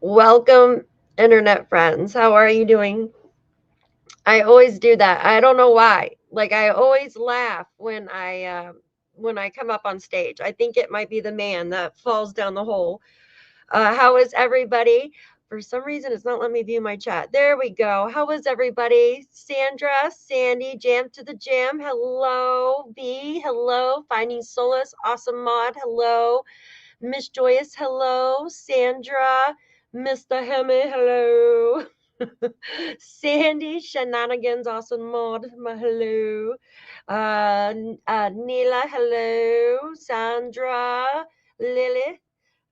Welcome, internet friends. How are you doing? I always do that. I don't know why. Like, I always laugh when I come up on stage. I think it might be the man that falls down the hole. How is everybody? For some reason, it's not letting me view my chat. There we go. How is everybody? Sandra, Sandy, Jam to the Jam. Hello, B. Hello, Finding Solace. Awesome Mod. Hello, Miss Joyce. Hello, Sandra. Mr. Hemi. Hello. Sandy, Shenanigans, Awesome Mod. Hello. Neela. Hello. Sandra. Lily.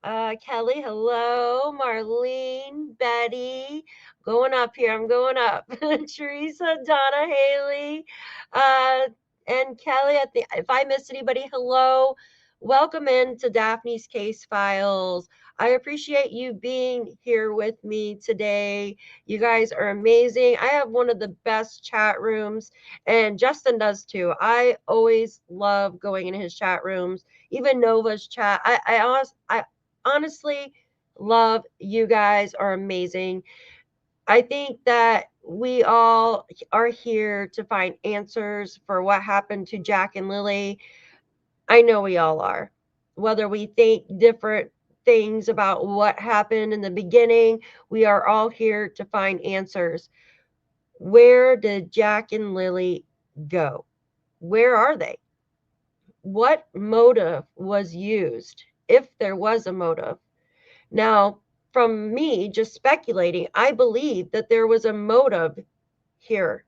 Kelly, hello. Marlene, Betty, going up here. I'm going up. Teresa, Donna, Haley, and Kelly. If I missed anybody, hello. Welcome into Daphne's Case Files. I appreciate you being here with me today. You guys are amazing. I have one of the best chat rooms, and Justin does too. I always love going in his chat rooms, even Nova's chat. I honestly love you guys are amazing. I think that we all are here to find answers for what happened to Jack and Lilly. I know we all are. Whether we think different things about what happened in the beginning, we are all here to find answers. Where did Jack and Lilly go? Where are they? What motive was used, if there was a motive? Now, from me just speculating, I believe that there was a motive here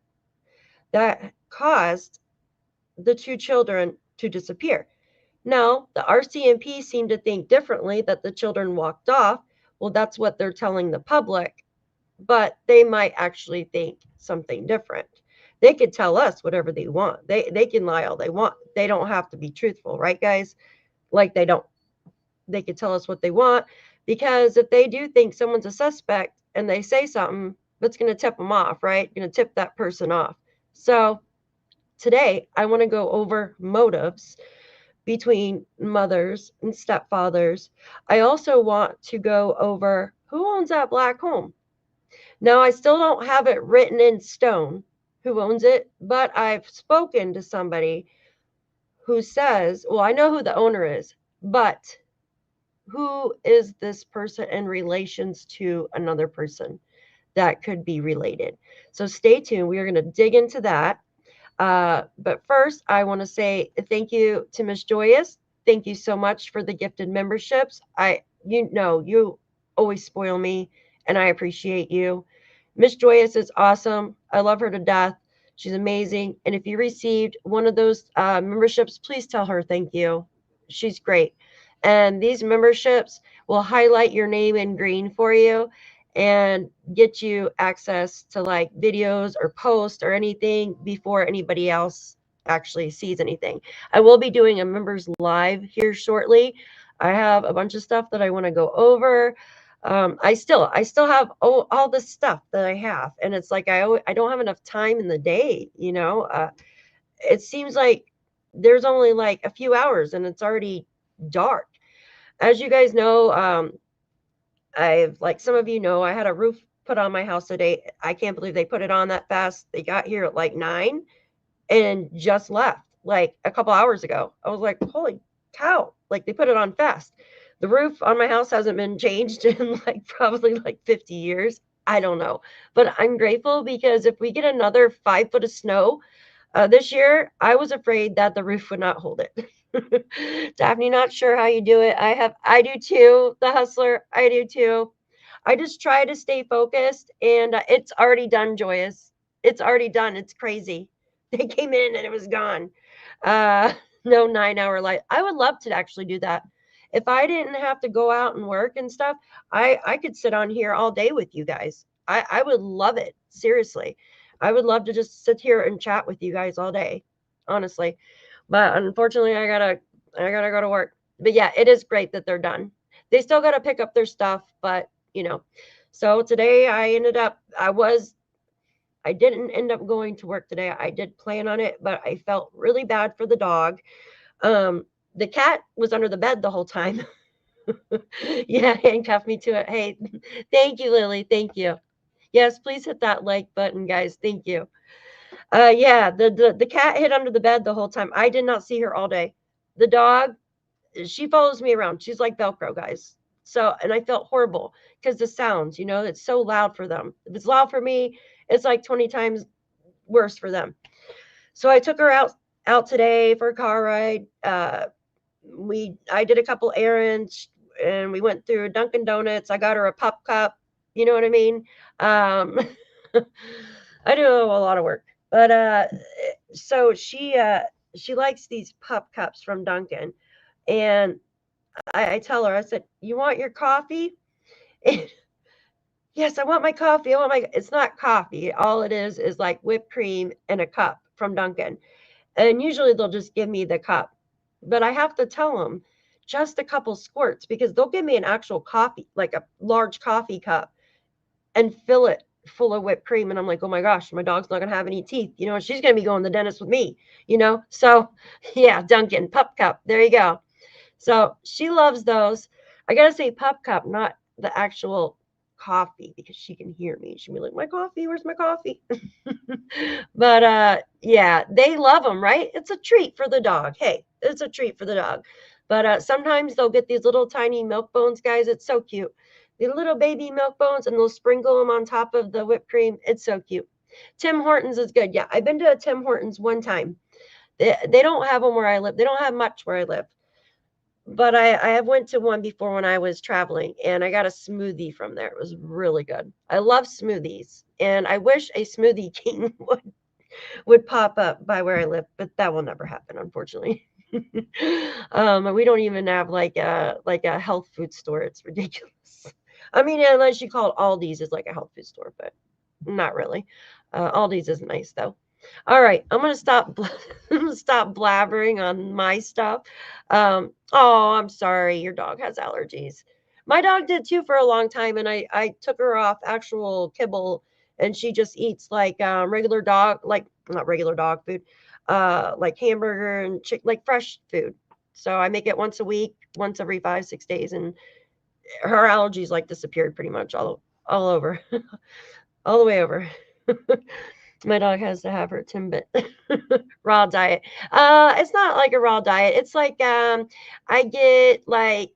that caused the two children to disappear. Now, the RCMP seemed to think differently, that the children walked off. Well, that's what they're telling the public, but they might actually think something different. They could tell us whatever they want. They can lie all they want. They don't have to be truthful, right, guys? Like, they don't. They could tell us what they want, because if they do think someone's a suspect and they say something, that's going to tip them off, right? Going to tip that person off. So today I want to go over motives between mothers and stepfathers. I also want to go over who owns that black home. Now, I still don't have it written in stone who owns it, but I've spoken to somebody who says, well, I know who the owner is, but who is this person in relations to another person that could be related? So stay tuned. We are going to dig into that. But first, I want to say thank you to Miss Joyous. Thank you so much for the gifted memberships. You always spoil me, and I appreciate you. Miss Joyous is awesome. I love her to death. She's amazing. And if you received one of those memberships, please tell her thank you. She's great. And these memberships will highlight your name in green for you and get you access to like videos or posts or anything before anybody else actually sees anything. I will be doing a members live here shortly. I have a bunch of stuff that I want to go over. I still have all this stuff that I have, and it's like I don't have enough time in the day. It seems like there's only like a few hours and it's already dark. As you guys know, like some of you know, I had a roof put on my house today. I can't believe they put it on that fast. They got here at like 9 and just left like a couple hours ago. I was like, holy cow, like they put it on fast. The roof on my house hasn't been changed in like probably like 50 years. I don't know, but I'm grateful because if we get another 5 foot of snow this year, I was afraid that the roof would not hold it. Daphne, not sure how you do it. I do too. The hustler, I do too. I just try to stay focused, and it's already done, Joyous. It's already done. It's crazy. They came in and it was gone. Uh, no 9 hour light. I would love to actually do that. If I didn't have to go out and work and stuff, I could sit on here all day with you guys. I would love it. Seriously. I would love to just sit here and chat with you guys all day, honestly. But unfortunately, I gotta go to work. But yeah, it is great that they're done. They still gotta pick up their stuff, but you know. So today I didn't end up going to work today. I did plan on it, but I felt really bad for the dog. The cat was under the bed the whole time. Yeah, handcuffed me to it. Hey, thank you, Lily. Thank you. Yes, please hit that like button, guys. Thank you. Yeah, the cat hid under the bed the whole time. I did not see her all day. The dog, she follows me around. She's like Velcro, guys. So, and I felt horrible because the sounds, it's so loud for them. If it's loud for me, it's like 20 times worse for them. So I took her out today for a car ride. I did a couple errands and we went through Dunkin' Donuts. I got her a pup cup. You know what I mean? I do a lot of work, but so she likes these pup cups from Dunkin', and I tell her, I said, "You want your coffee?" Yes, I want my coffee. It's not coffee. All it is like whipped cream in a cup from Dunkin'. And usually they'll just give me the cup, but I have to tell them just a couple squirts because they'll give me an actual coffee, like a large coffee cup, and fill it full of whipped cream. And I'm like, oh my gosh, my dog's not going to have any teeth. She's going to be going to the dentist with me. So yeah, Dunkin' pup cup. There you go. So she loves those. I got to say pup cup, not the actual coffee, because she can hear me. She'll be like, my coffee, where's my coffee? But yeah, they love them, right? It's a treat for the dog. Hey, it's a treat for the dog. But sometimes they'll get these little tiny milk bones, guys. It's so cute. The little baby milk bones, and they'll sprinkle them on top of the whipped cream. It's so cute. Tim Hortons is good. Yeah, I've been to a Tim Hortons one time. They don't have them where I live. They don't have much where I live. But I have went to one before when I was traveling, and I got a smoothie from there. It was really good. I love smoothies, and I wish a Smoothie King would pop up by where I live, but that will never happen, unfortunately. We don't even have like a health food store. It's ridiculous. I mean, unless you call it Aldi's is like a health food store, but not really. Aldi's is nice though. All right, I'm gonna stop. I'm gonna stop blabbering on my stuff. Oh, I'm sorry, your dog has allergies. My dog did too for a long time, and I took her off actual kibble, and she just eats like regular dog, like not regular dog food, like hamburger and like fresh food. So I make it once a week, once every 5-6 days, and her allergies like disappeared pretty much all over, all the way over. My dog has to have her Timbit raw diet. It's not like a raw diet. It's like I get like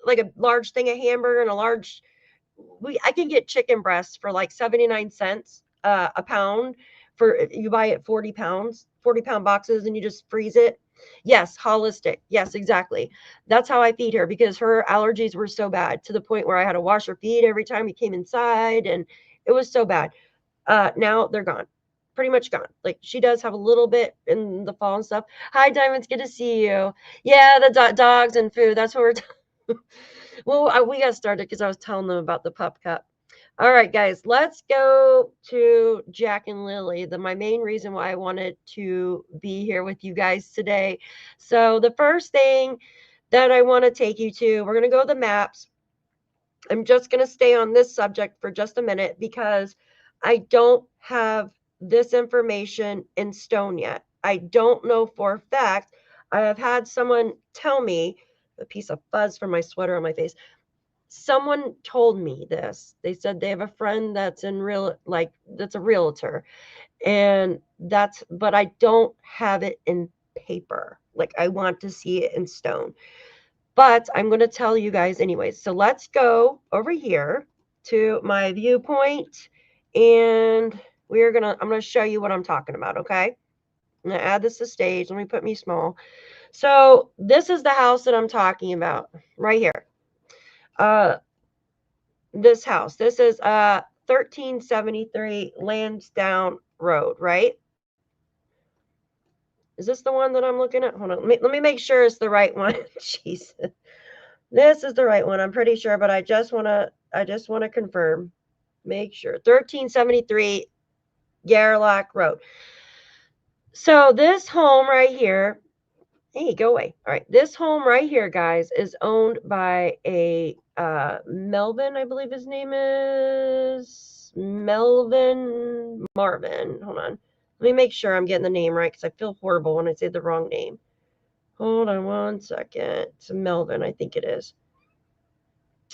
a large thing of hamburger and I can get chicken breasts for like 79 cents a pound. For you buy it 40 pounds, 40-pound boxes, and you just freeze it. Yes, holistic. Yes, exactly. That's how I feed her because her allergies were so bad to the point where I had to wash her feet every time we came inside, and it was so bad. Now they're gone, pretty much gone. Like she does have a little bit in the fall and stuff. Hi, Diamonds, good to see you. Yeah, the dogs and food. That's what we're. Well, we got started because I was telling them about the pup cup. All right, guys, let's go to Jack and Lilly. My main reason why I wanted to be here with you guys today. So the first thing that I want to take you to, we're going to go to the maps. I'm just going to stay on this subject for just a minute because I don't have this information in stone yet. I don't know for a fact. I have had someone tell me, a piece of fuzz from my sweater on my face. someone told me this. They said they have a friend that's that's a realtor, and but I don't have it in paper. Like, I want to see it in stone. But I'm going to tell you guys anyways. So let's go over here to my viewpoint, and I'm going to show you what I'm talking about, okay? I'm going to add this to stage. Let me put me small. So this is the house that I'm talking about right here. This house. This is 1373 Landsdowne Road, right? Is this the one that I'm looking at? Hold on. Let me make sure it's the right one. Jesus. This is the right one. I'm pretty sure, but I just want to confirm. Make sure. 1373 Gairloch Road. So this home right here, hey, go away. All right. This home right here, guys, is owned by a Melvin, I believe his name is Melvin Marvin. Hold on. Let me make sure I'm getting the name right, because I feel horrible when I say the wrong name. Hold on one second. It's Melvin, I think it is.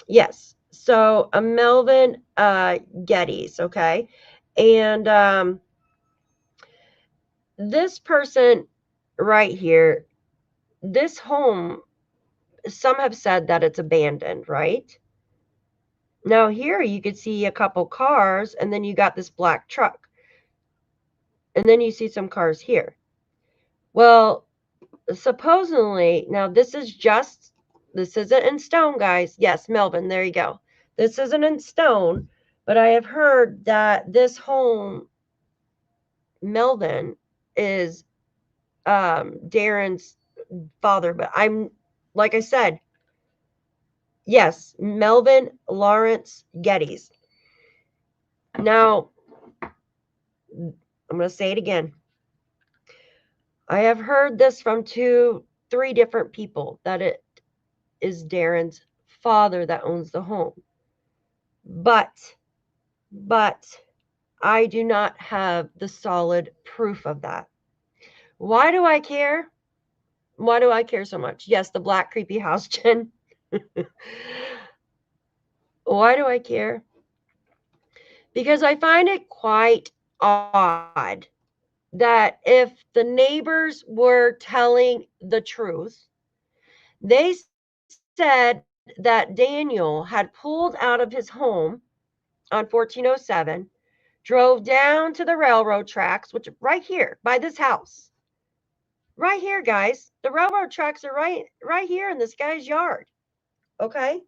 Yes. So a Melvin Geddes, okay? And this person right here, this home, some have said that it's abandoned, right? Now here you could see a couple cars, and then you got this black truck. And then you see some cars here. Well, supposedly, now this isn't in stone, guys. Yes, Melvin, there you go. This isn't in stone, but I have heard that this home, Melvin, is Darren's father. But like I said, yes, Melvin Lawrence Geddes. Now, I'm going to say it again. I have heard this from 3 different people, that it is Darren's father that owns the home. But I do not have the solid proof of that. Why do I care? Why do I care so much? Yes, the black creepy house, Jen. Why do I care? Because I find it quite odd that if the neighbors were telling the truth, they said that Daniel had pulled out of his home on 1407, drove down to the railroad tracks, which right here by this house. Right here, guys. The railroad tracks are right here in this guy's yard. Okay?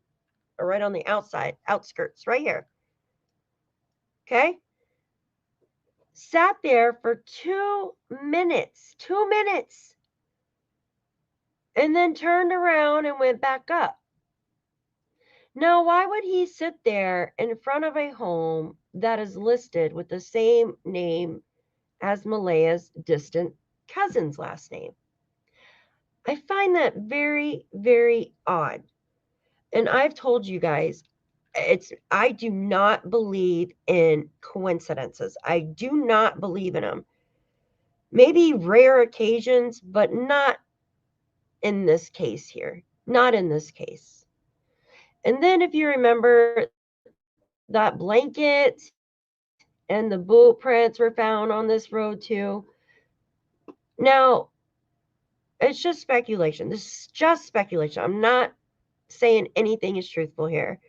Or right on the outskirts, right here. Okay? Sat there for 2 minutes. 2 minutes. And then turned around and went back up. Now, why would he sit there in front of a home that is listed with the same name as Malaya's distant cousin's last name? I find that very, very odd. And I've told you guys, I do not believe in coincidences. I do not believe in them. Maybe rare occasions, but not in this case here. Not in this case. And then if you remember, that blanket and the boot prints were found on this road too. Now, it's just speculation. This is just speculation. I'm not saying anything is truthful here.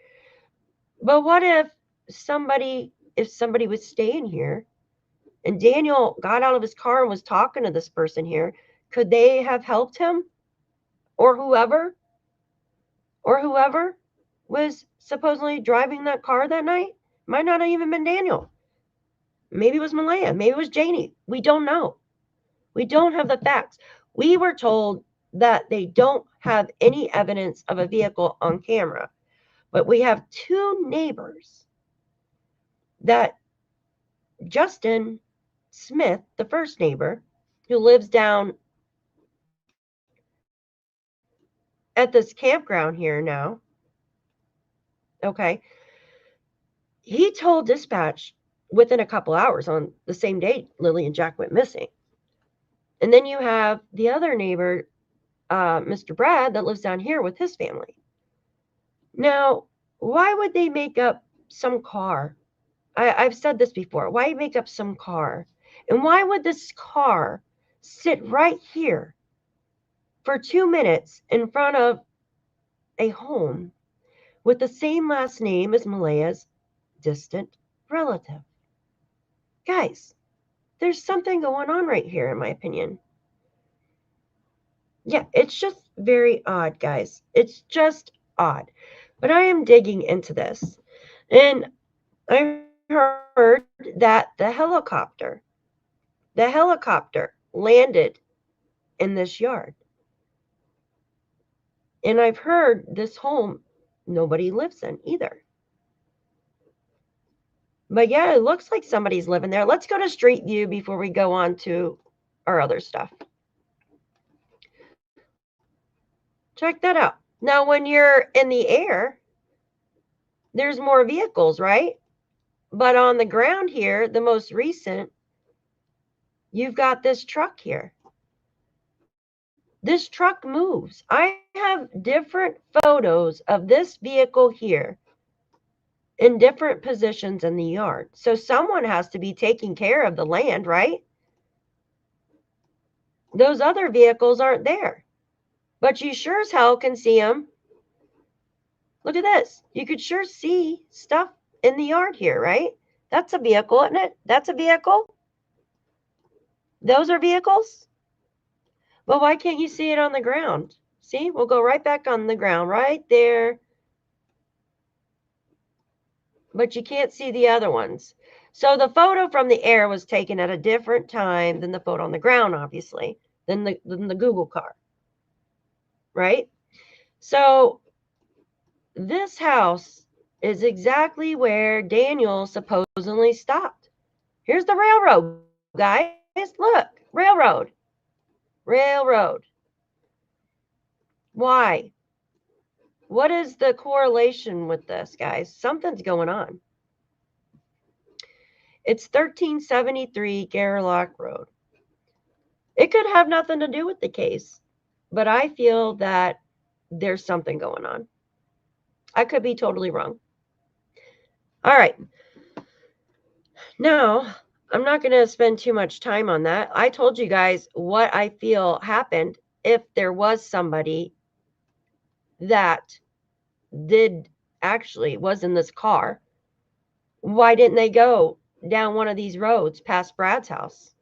But what if somebody was staying here and Daniel got out of his car and was talking to this person here? Could they have helped him? Or whoever was supposedly driving that car that night? Might not have even been Daniel. Maybe it was Malaya. Maybe it was Janie. We don't know. We don't have the facts. We were told that they don't have any evidence of a vehicle on camera. But we have 2 neighbors that Justin Smith, the first neighbor, who lives down at this campground here now, okay, he told dispatch within a couple hours on the same day Lilly and Jack went missing. And then you have the other neighbor, Mr. Brad, that lives down here with his family. Now, why would they make up some car? I've said this before. Why make up some car? And why would this car sit right here for 2 minutes in front of a home with the same last name as Malaya's distant relative? Guys, there's something going on right here, in my opinion. Yeah, it's just very odd, guys. It's just odd. But I am digging into this. And I heard that the helicopter landed in this yard. And I've heard this home nobody lives in either. But yeah, it looks like somebody's living there. Let's go to Street View before we go on to our other stuff. Check that out. Now, when you're in the air, there's more vehicles, right? But on the ground here, the most recent, you've got this truck here. This truck moves. I have different photos of this vehicle here in different positions in the yard. So someone has to be taking care of the land, right? Those other vehicles aren't there, but you sure as hell can see them. Look at this. You could sure see stuff in the yard here, right? That's a vehicle, isn't it? That's a vehicle. Those are vehicles. Well, why can't you see it on the ground? See, we'll go right back on the ground right there. But you can't see the other ones. So the photo from the air was taken at a different time than the photo on the ground, obviously, than the Google car, right? So this house is exactly where Daniel supposedly stopped. Here's the railroad, guys. Look, railroad. Railroad. Why? What is the correlation with this, guys? Something's going on. It's 1373 Gairloch Road. It could have nothing to do with the case, but I feel that there's something going on. I could be totally wrong. All right. Now, I'm not going to spend too much time on that. I told you guys what I feel happened if there was somebody that was in this car. Why didn't they go down one of these roads past Brad's house?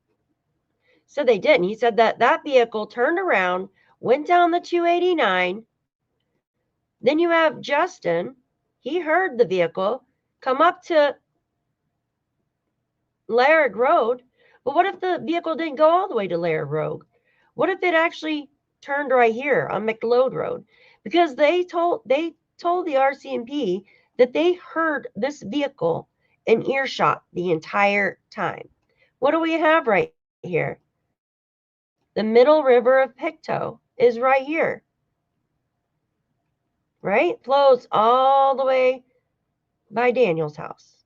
So they didn't. He said that that vehicle turned around, went down the 289. Then you have Justin. He heard the vehicle come up to Laird Road. But what if the vehicle didn't go all the way to Laird Road? What if it actually turned right here on McLeod Road? Because they told the RCMP that they heard this vehicle in earshot the entire time. What do we have right here? The middle river of PICTOU is right here. Right? Flows all the way by Daniel's house.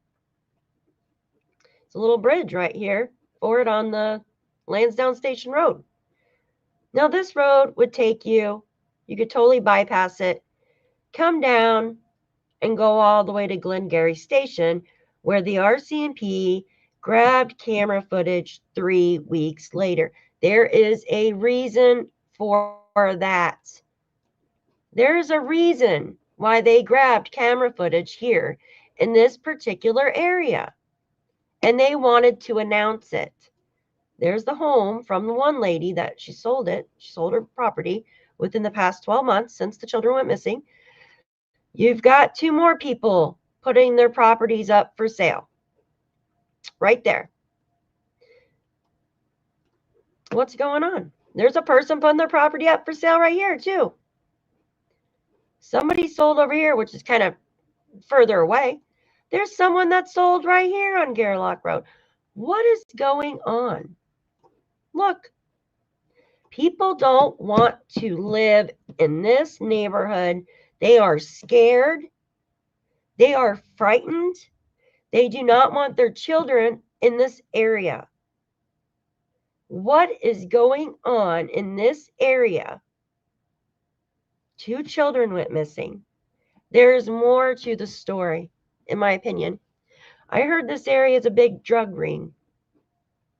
It's a little bridge right here for it on the Landsdowne Station Road. Now this road would take you could totally bypass it, come down, and go all the way to Glengarry Station, where the RCMP grabbed camera footage 3 weeks later. There is a reason for that. There's a reason why they grabbed camera footage here in this particular area. And they wanted to announce it. There's the home from the one lady that she sold it. She sold her property within the past 12 months since the children went missing. You've got 2 more people putting their properties up for sale. Right there. What's going on? There's a person putting their property up for sale right here, too. Somebody sold over here, which is kind of further away. There's someone that sold right here on Gairloch Road. What is going on? Look, people don't want to live in this neighborhood. They are scared. They are frightened. They do not want their children in this area. What is going on in this area? 2 children went missing. There's more to the story, in my opinion. I heard this area is a big drug ring.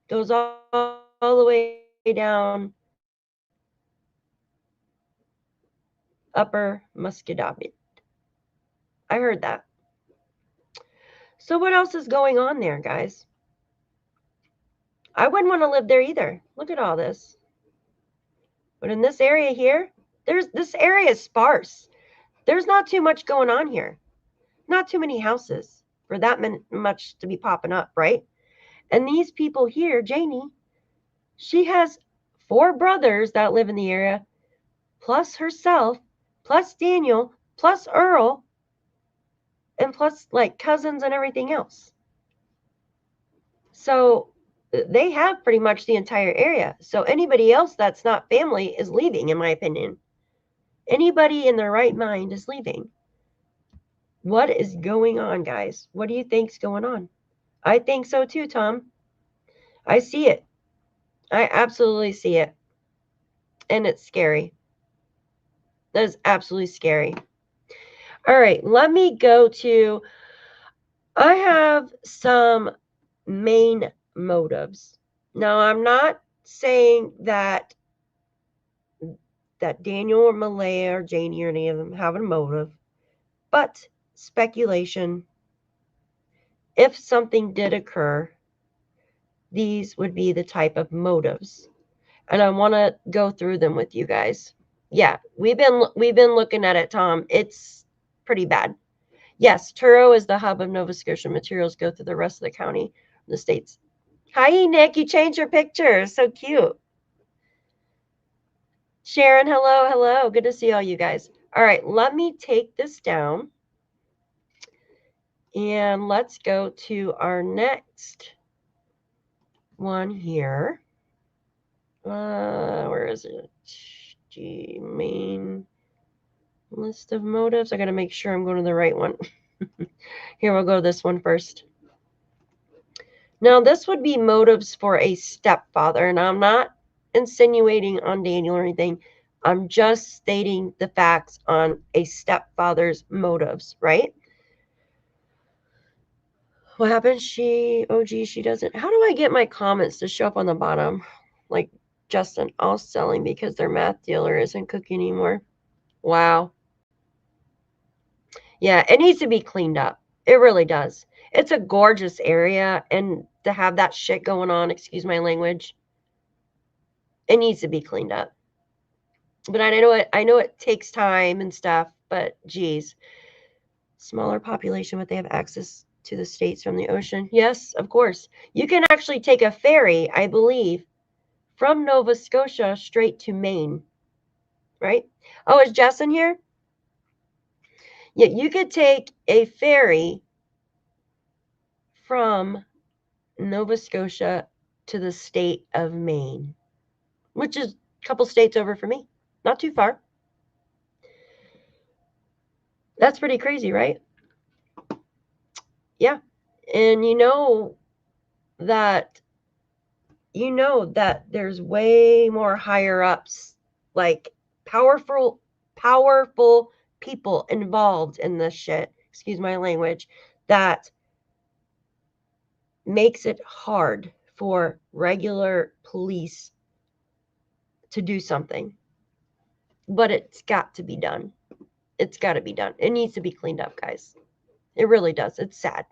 Goes all the way down Upper Muscatavit. I heard that. So what else is going on there, guys? I wouldn't want to live there either. Look at all this. But in this area here, this area is sparse. There's not too much going on here. Not too many houses for that much to be popping up, right? And these people here, Janie, she has 4 brothers that live in the area, plus herself, plus Daniel, plus Earl, and plus like cousins and everything else. So they have pretty much the entire area. So anybody else that's not family is leaving, in my opinion. Anybody in their right mind is leaving. What is going on, guys? What do you think's going on? I think so too, Tom. I see it. I absolutely see it. And it's scary. That is absolutely scary. All right, let me go to, I have some main motives. Now, I'm not saying that Daniel or Malaya or Janie or any of them have a motive, but speculation. If something did occur, these would be the type of motives. And I want to go through them with you guys. Yeah, we've been looking at it, Tom. It's pretty bad. Yes, Truro is the hub of Nova Scotia. Materials go through the rest of the county, the states. Hi, Nick. You changed your picture. So cute. Sharon, hello, hello. Good to see all you guys. All right, let me take this down. And let's go to our next one here. Where is it? Main list of motives. I got to make sure I'm going to the right one. Here, we'll go to this one first. Now, this would be motives for a stepfather, and I'm not insinuating on Daniel or anything. I'm just stating the facts on a stepfather's motives, right? What happened? She doesn't. How do I get my comments to show up on the bottom? Like, Justin, all selling because their math dealer isn't cooking anymore. Wow. Yeah, it needs to be cleaned up. It really does. It's a gorgeous area, and to have that shit going on, excuse my language, it needs to be cleaned up. But I know it takes time and stuff, but geez. Smaller population, but they have access to the states from the ocean. Yes, of course. You can actually take a ferry, I believe, from Nova Scotia straight to Maine, right? Oh, is Jess in here? Yeah, you could take a ferry from Nova Scotia to the state of Maine, which is a couple states over for me. Not too far. That's pretty crazy, right? Yeah. And you know that there's way more higher ups, like powerful people involved in this shit, excuse my language, that makes it hard for regular police to do something. But it's got to be done. It's got to be done. It needs to be cleaned up, guys. It really does. It's sad.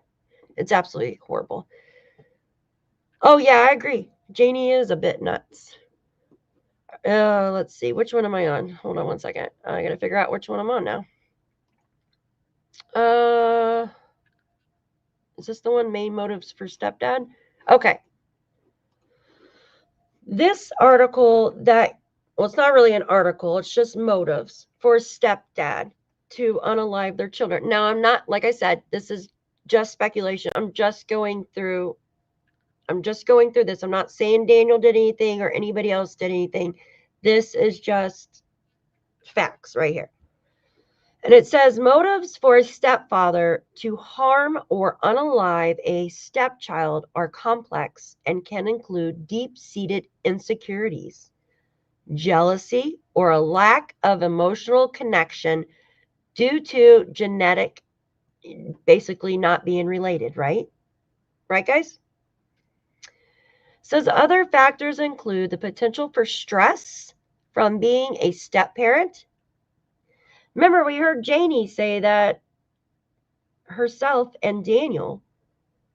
It's absolutely horrible. Oh, yeah, I agree. Janie is a bit nuts. Let's see. Which one am I on? Hold on one second. I got to figure out which one I'm on now. Is this the one, main motives for stepdad? Okay. This article well, it's not really an article. It's just motives for stepdad to unalive their children. Now, I'm not, like I said, this is just speculation. I'm just going through this. I'm not saying Daniel did anything or anybody else did anything. This is just facts right here. And it says motives for a stepfather to harm or unalive a stepchild are complex and can include deep-seated insecurities, jealousy, or a lack of emotional connection due to genetic, basically not being related, right? Right, guys? Says other factors include the potential for stress from being a step parent. Remember, we heard Janie say that herself and Daniel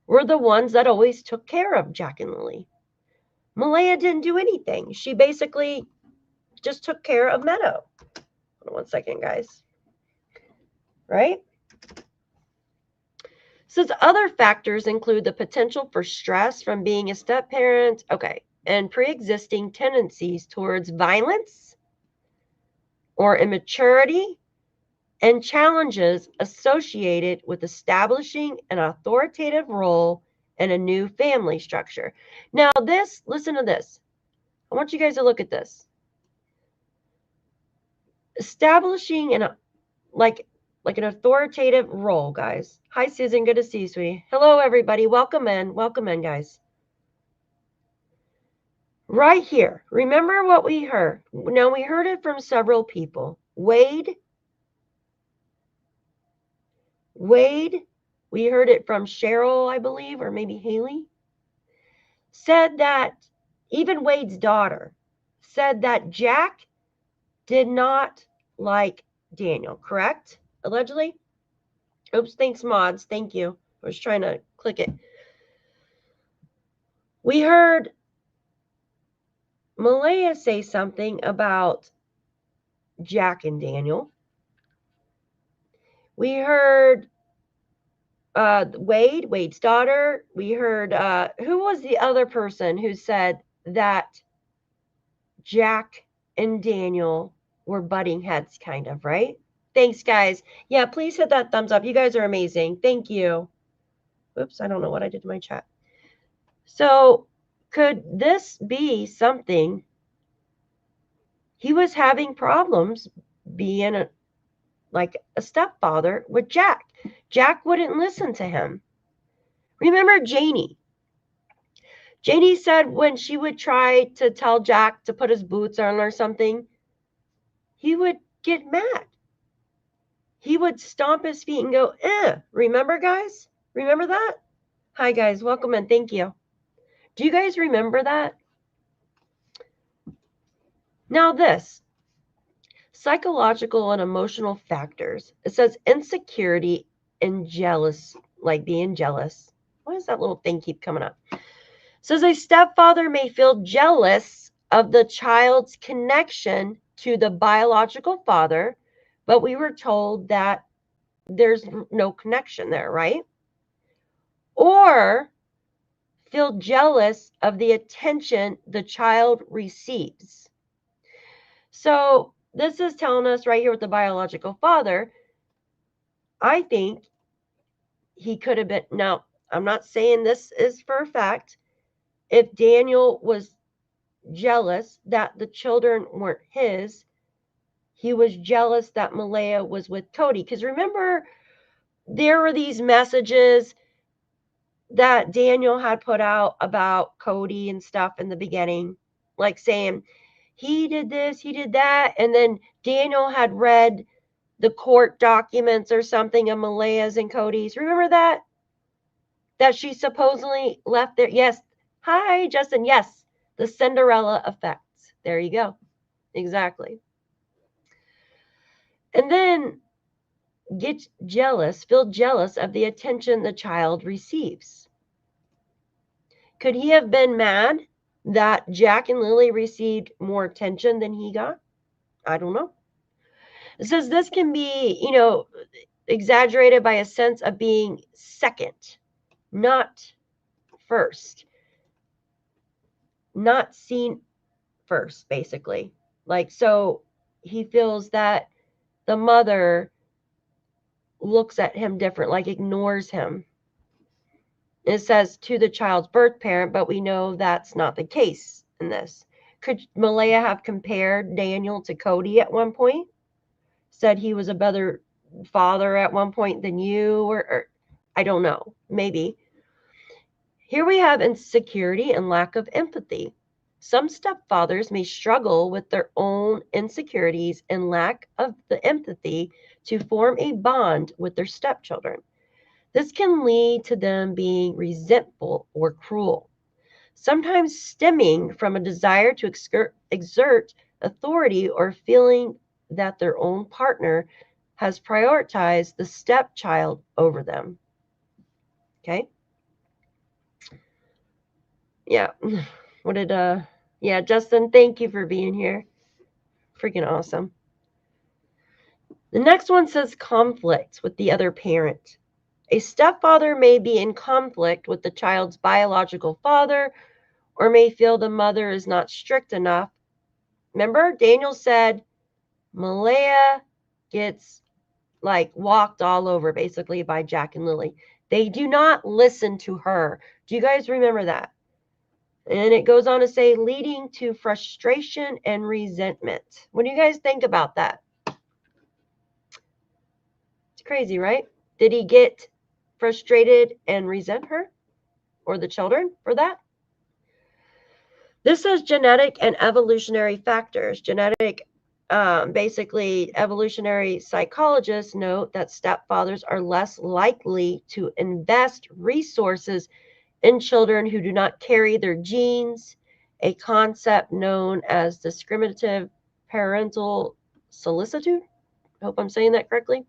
were the ones that always took care of Jack and Lilly. Malaya didn't do anything. She basically just took care of Meadow. Hold on one second, guys. Right? Says other factors include the potential for stress from being a step parent, okay, and pre-existing tendencies towards violence or immaturity, and challenges associated with establishing an authoritative role in a new family structure. Now this, listen to this. I want you guys to look at this. Establishing an an authoritative role, guys. Hi, Susan. Good to see you, sweetie. Hello, everybody. Welcome in. Welcome in, guys. Right here. Remember what we heard. Now, we heard it from several people. Wade, we heard it from Cheryl, I believe, or maybe Haley, said that even Wade's daughter said that Jack did not like Daniel, correct? Allegedly? Oops, thanks, mods. Thank you. I was trying to click it. We heard Malaya say something about Jack and Daniel. We heard Wade's daughter. We heard, who was the other person who said that Jack and Daniel were butting heads, kind of, right? Thanks, guys. Yeah, please hit that thumbs up. You guys are amazing. Thank you. Oops, I don't know what I did to my chat. So could this be something? He was having problems being a stepfather with Jack. Jack wouldn't listen to him. Remember Janie? Janie said when she would try to tell Jack to put his boots on or something, he would get mad. He would stomp his feet and go, eh. Remember, guys? Remember that? Hi, guys. Welcome in. Thank you. Do you guys remember that? Now this. Psychological and emotional factors. It says insecurity and jealous, like being jealous. Why does that little thing keep coming up? It says a stepfather may feel jealous of the child's connection to the biological father, but we were told that there's no connection there, right? Or feel jealous of the attention the child receives. So this is telling us right here with the biological father, I think he could have been, now I'm not saying this is for a fact, if Daniel was jealous that the children weren't his, he was jealous that Malaya was with Cody. Because remember, there were these messages that Daniel had put out about Cody and stuff in the beginning, like saying he did this, he did that, and then Daniel had read the court documents or something of Malaya's and Cody's. Remember that? That she supposedly left there. Yes. Hi, Justin. Yes. The Cinderella effect. There you go. Exactly. And then get jealous, feel jealous of the attention the child receives. Could he have been mad that Jack and Lilly received more attention than he got? I don't know. It says this can be, exaggerated by a sense of being second, not first, not seen first, basically. Like, so he feels that the mother looks at him different, like ignores him. It says to the child's birth parent, but we know that's not the case in this. Could Malaya have compared Daniel to Cody at one point? Said he was a better father at one point than you, or I don't know, maybe. Here we have insecurity and lack of empathy. Some stepfathers may struggle with their own insecurities and lack of the empathy to form a bond with their stepchildren. This can lead to them being resentful or cruel, sometimes stemming from a desire to exert authority or feeling that their own partner has prioritized the stepchild over them. Okay? Yeah. What did, yeah, Justin, thank you for being here. Freaking awesome. The next one says conflict with the other parent. A stepfather may be in conflict with the child's biological father or may feel the mother is not strict enough. Remember, Daniel said Malaya gets like walked all over basically by Jack and Lilly. They do not listen to her. Do you guys remember that? And it goes on to say, leading to frustration and resentment. What do you guys think about that? It's crazy, right? Did he get frustrated and resent her or the children for that? This says genetic and evolutionary factors. Basically, evolutionary psychologists note that stepfathers are less likely to invest resources in children who do not carry their genes, a concept known as discriminative parental solicitude. I hope I'm saying that correctly.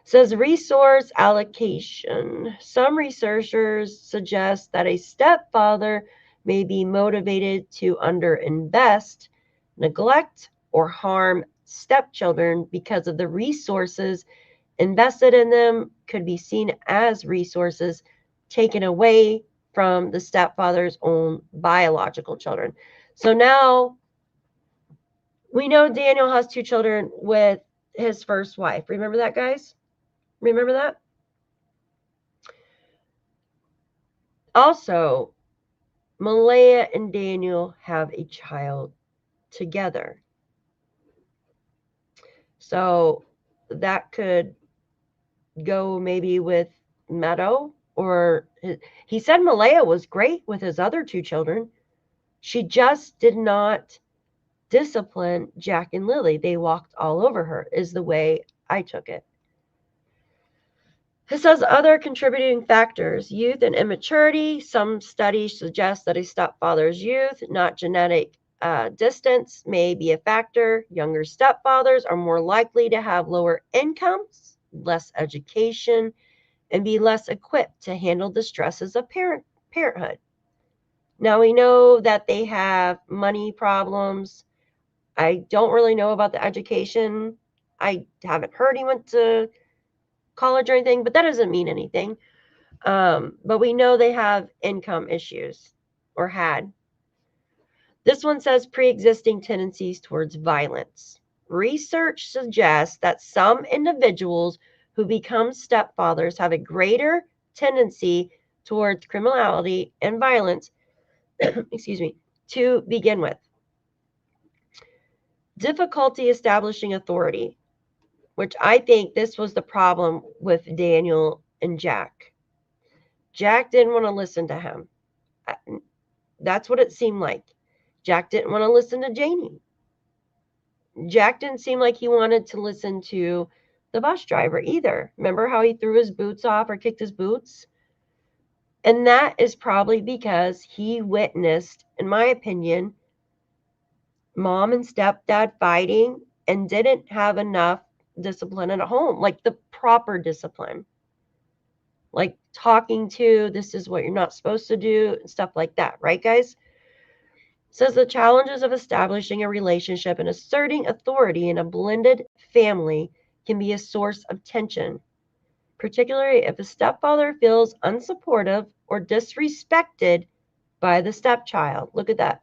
Says resource allocation. Some researchers suggest that a stepfather may be motivated to underinvest, neglect, or harm stepchildren because of the resources invested in them could be seen as resources taken away from the stepfather's own biological children. So now we know Daniel has 2 children with his first wife. Remember that, guys? Remember that? Also, Malaya and Daniel have a child together. So that could go maybe with Meadow, or he said Malaya was great with his other 2 children. She just did not discipline Jack and Lilly. They walked all over her, is the way I took it. It says other contributing factors, youth and immaturity. Some studies suggest that a stepfather's youth, not genetic distance, may be a factor. Younger stepfathers are more likely to have lower incomes, less education, and be less equipped to handle the stresses of parenthood. Now we know that they have money problems. I don't really know about the education. I haven't heard he went to college or anything, but that doesn't mean anything. But we know they have income issues, or had. This one says pre-existing tendencies towards violence. Research suggests that some individuals who become stepfathers have a greater tendency towards criminality and violence, excuse me, to begin with. Difficulty establishing authority, which I think this was the problem with Daniel and Jack. Jack didn't want to listen to him. That's what it seemed like. Jack didn't want to listen to Janie. Jack didn't seem like he wanted to listen to the bus driver either. Remember how he threw his boots off or kicked his boots? And that is probably because he witnessed, in my opinion, mom and stepdad fighting and didn't have enough discipline at home, like the proper discipline. Like talking to, this is what you're not supposed to do, and stuff like that, right, guys? Says the challenges of establishing a relationship and asserting authority in a blended family can be a source of tension, particularly if a stepfather feels unsupportive or disrespected by the stepchild. Look at that.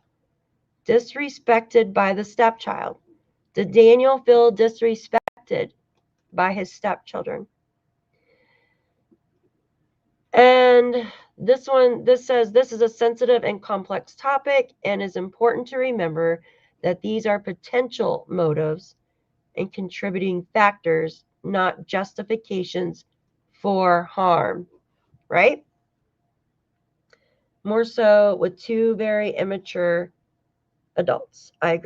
Disrespected by the stepchild. Did Daniel feel disrespected by his stepchildren? And this says this is a sensitive and complex topic and is important to remember that these are potential motives and contributing factors, not justifications for harm, right? More so with 2 very immature adults. I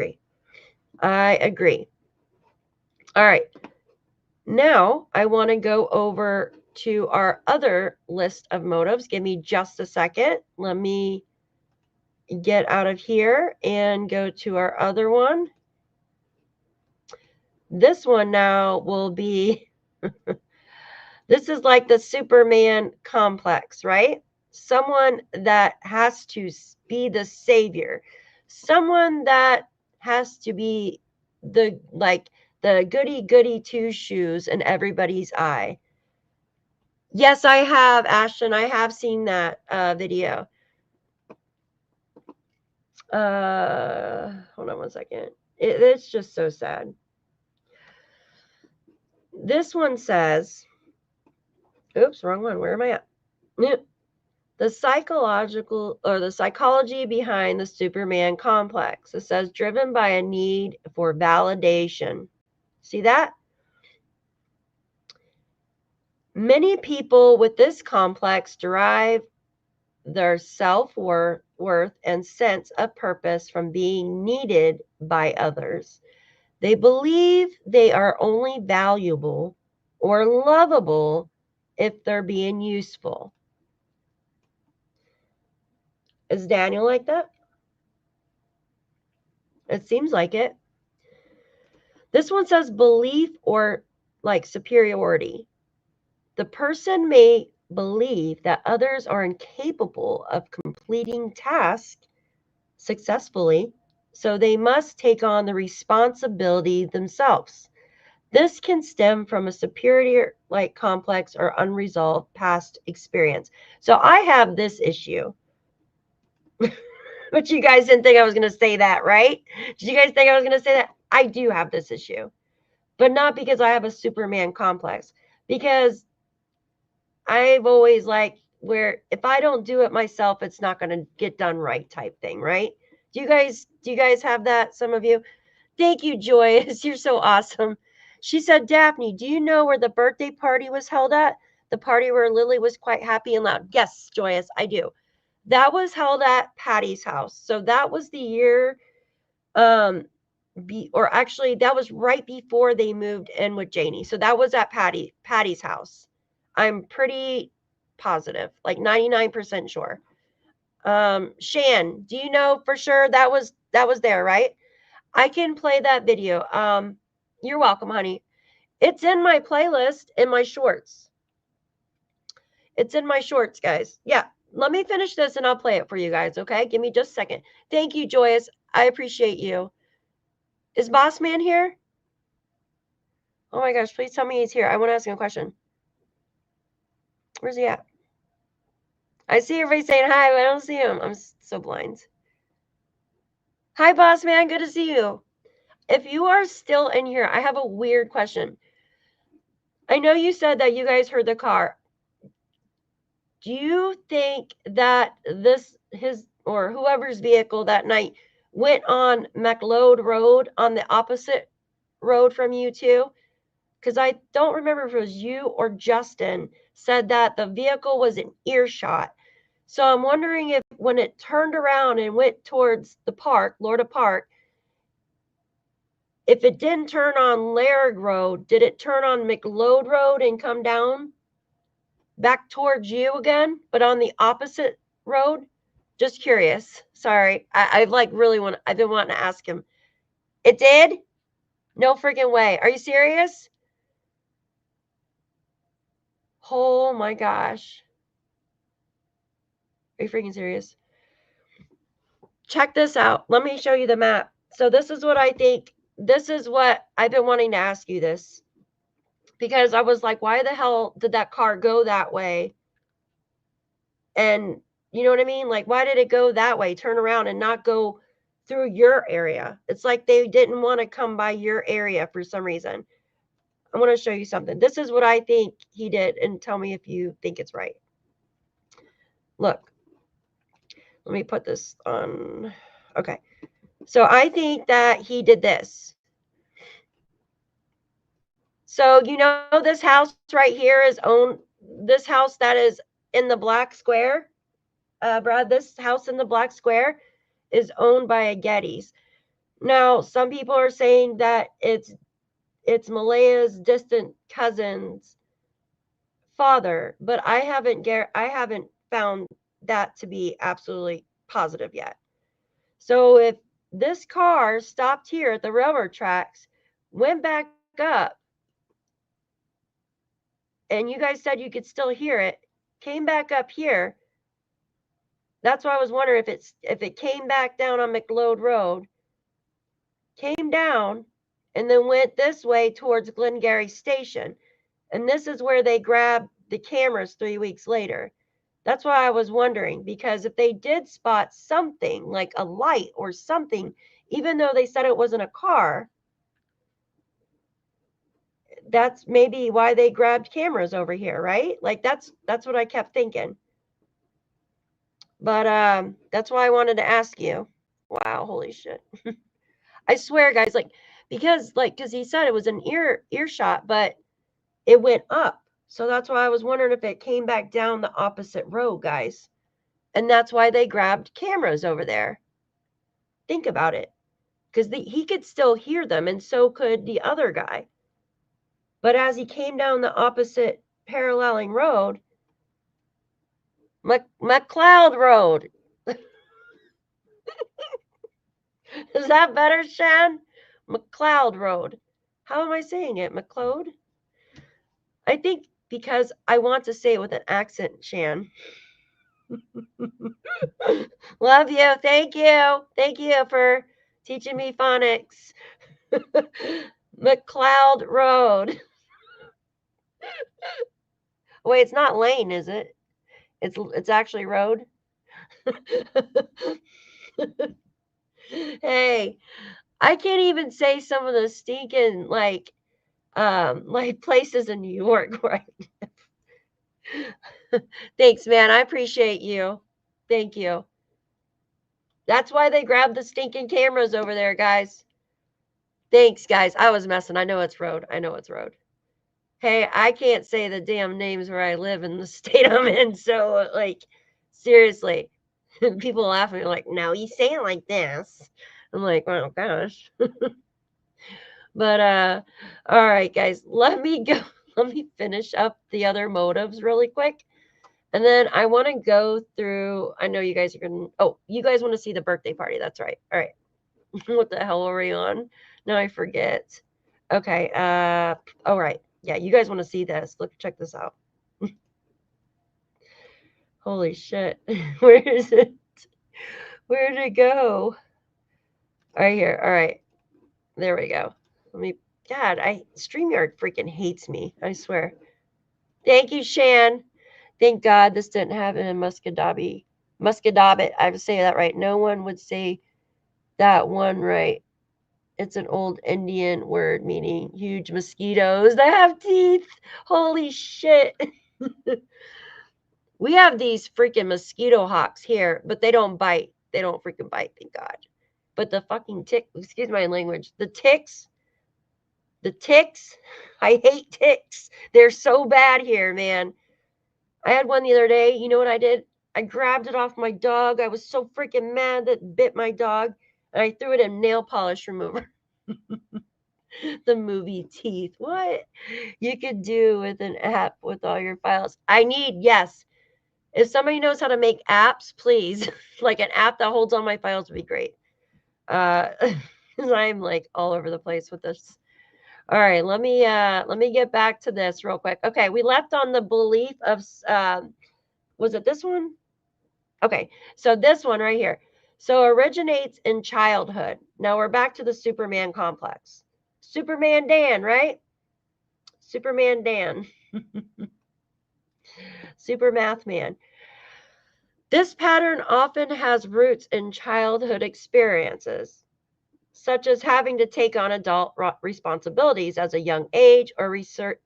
agree. All right. Now I want to go over to our other list of motives. Give me just a second. Let me get out of here and go to our other one. This one now will be, this is like the Superman complex, right? Someone that has to be the savior. Someone that has to be the, like, the goody two shoes in everybody's eye. Yes, I have, Ashton. I have seen that video. Hold on one second. It's just so sad. This one says, oops, wrong one. Where am I at? The psychology behind the Superman complex. It says driven by a need for validation. See that? Many people with this complex derive their self-worth and sense of purpose from being needed by others. They believe they are only valuable or lovable if they're being useful. Is Daniel like that? It seems like it. This one says belief or like superiority. The person may believe that others are incapable of completing tasks successfully, so they must take on the responsibility themselves. This can stem from a superior like complex or unresolved past experience. So I have this issue. But you guys didn't think I was going to say that, right? Did you guys think I was going to say that? I do have this issue. But not because I have a Superman complex. Because I've always like where if I don't do it myself, it's not going to get done right type thing, right? Do you guys have that? Some of you? Thank you, Joyce. You're so awesome. She said, Daphne, do you know where the birthday party was held at? The party where Lily was quite happy and loud. Yes, Joyous, I do. That was held at Patty's house. So that was the year, or actually that was right before they moved in with Janie. So that was at Patty's house. I'm pretty positive, like 99% sure. Shan, do you know for sure that was there, right? I can play that video. You're welcome, honey. It's in my playlist in my shorts. It's in my shorts, guys. Yeah. Let me finish this and I'll play it for you guys, okay? Give me just a second. Thank you, Joyous. I appreciate you. Is Boss Man here? Oh my gosh, please tell me he's here. I want to ask him a question. Where's he at? I see everybody saying hi, but I don't see him. I'm so blind. Hi, Boss Man. Good to see you. If you are still in here, I have a weird question. I know you said that you guys heard the car. Do you think that his or whoever's vehicle that night went on McLeod Road on the opposite road from you too? Because I don't remember if it was you or Justin said that the vehicle was in earshot. So I'm wondering if when it turned around and went towards the park, Lorda Park, if it didn't turn on Laird Road, did it turn on McLeod Road and come down back towards you again, but on the opposite road? Just curious. Sorry. I've been wanting to ask him. It did? No freaking way. Are you serious? Oh my gosh. Are you freaking serious? Check this out. Let me show you the map. So this is what I think. This is what I've been wanting to ask you this. Because I was like, why the hell did that car go that way? And you know what I mean? Like, why did it go that way, turn around and not go through your area? It's like they didn't want to come by your area for some reason. I want to show you something. This is what I think he did, and tell me if you think it's right. Look, let me put this on. Okay. So I think that he did this. So, you know, this house right here is owned, this house that is in the black square, Brad, this house in the black square is owned by a Getty's. Now, some people are saying that it's it's Malaya's distant cousin's father, but I haven't found that to be absolutely positive yet. So if this car stopped here at the railroad tracks, went back up, and you guys said you could still hear it, came back up here, that's why I was wondering if it came back down on McLeod Road, came down, and then went this way towards Glengarry Station. And this is where they grabbed the cameras 3 weeks later. That's why I was wondering, because if they did spot something like a light or something, even though they said it wasn't a car, that's maybe why they grabbed cameras over here, right? Like that's what I kept thinking. But that's why I wanted to ask you. Wow, holy shit. I swear, guys, because he said it was an earshot, but it went up. So that's why I was wondering if it came back down the opposite road, guys. And that's why they grabbed cameras over there. Think about it. Because he could still hear them, and so could the other guy. But as he came down the opposite paralleling road, McLeod Road. Is that better, Shan? McLeod Road. How am I saying it? McLeod? I think because I want to say it with an accent, Shan. Love you. Thank you. Thank you for teaching me phonics. McLeod Road. Wait, it's not lane, is it? It's actually road. Hey, I can't even say some of the stinking like places in New York where Thanks, man. I appreciate you. Thank you. That's why they grabbed the stinking cameras over there, guys. Thanks, guys. I was messing. I know it's road. I know it's road. Hey, I can't say the damn names where I live in the state I'm in. So, seriously, people laugh at me like, no, you say it like this. I'm like, oh, gosh. But, all right, guys, let me go. Let me finish up the other motives really quick. And then I want to go through, I know you guys are going to, oh, you guys want to see the birthday party. That's right. All right. What the hell are we on? Now I forget. Okay. All right. Yeah, you guys want to see this. Look, check this out. Holy shit. Where is it? Where did it go? Right here. All right. There we go. God, StreamYard freaking hates me. I swear. Thank you, Shan. Thank God this didn't happen in Muscadabit. I would say that right. No one would say that one right. It's an old Indian word meaning huge mosquitoes that have teeth. Holy shit. We have these freaking mosquito hawks here, but they don't bite. They don't freaking bite, thank God. But the fucking excuse my language, the ticks, I hate ticks. They're so bad here, man. I had one the other day. You know what I did? I grabbed it off my dog. I was so freaking mad that it bit my dog. And I threw it in nail polish remover. The movie Teeth. What you could do with an app with all your files. Yes. If somebody knows how to make apps, please. Like an app that holds all my files would be great. I'm like all over the place with this. All right, let me get back to this real quick. Okay, we left on the belief of was it this one? Okay, so this one right here. So originates in childhood. Now we're back to the Superman complex. Superman Dan, right? Superman Dan. Super math man. This pattern often has roots in childhood experiences, such as having to take on adult responsibilities as a young age or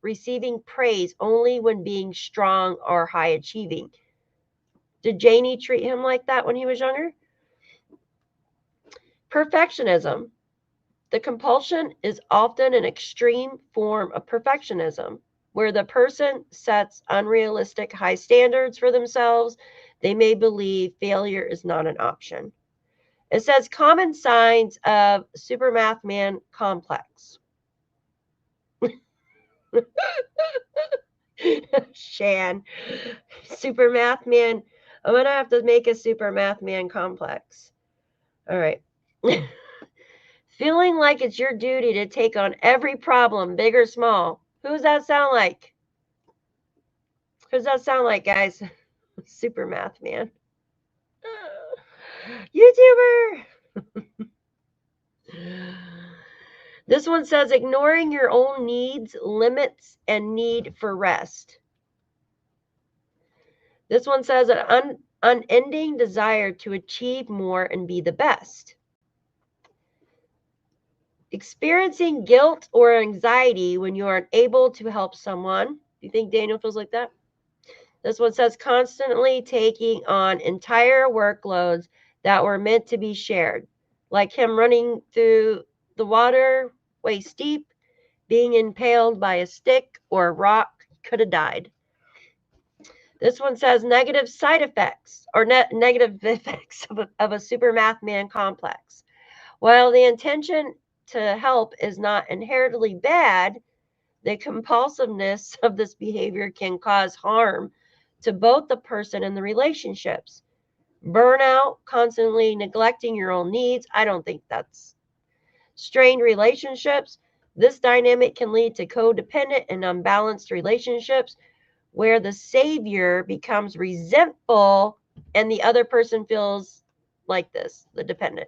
receiving praise only when being strong or high achieving. Did Janie treat him like that when he was younger? Perfectionism. The compulsion is often an extreme form of perfectionism, where the person sets unrealistic high standards for themselves. They may believe failure is not an option. It says common signs of Super Math Man complex. Shan. Super Math Man. I'm going to have to make a Super Math Man complex. All right. Feeling like it's your duty to take on every problem, big or small. Who does that sound like? Who does that sound like, guys? Super Math Man. YouTuber. This one says ignoring your own needs, limits, and need for rest. This one says an unending desire to achieve more and be the best. Experiencing guilt or anxiety when you are unable to help someone. Do you think Daniel feels like that? This one says constantly taking on entire workloads that were meant to be shared, like him running through the water waist deep, being impaled by a stick or a rock, could have died. This one says negative side effects or negative effects of a Super Math Man complex. While the intention to help is not inherently bad, the compulsiveness of this behavior can cause harm to both the person and the relationships. Burnout, constantly neglecting your own needs. I don't think that's strained relationships. This dynamic can lead to codependent and unbalanced relationships where the savior becomes resentful and the other person feels like this, the dependent.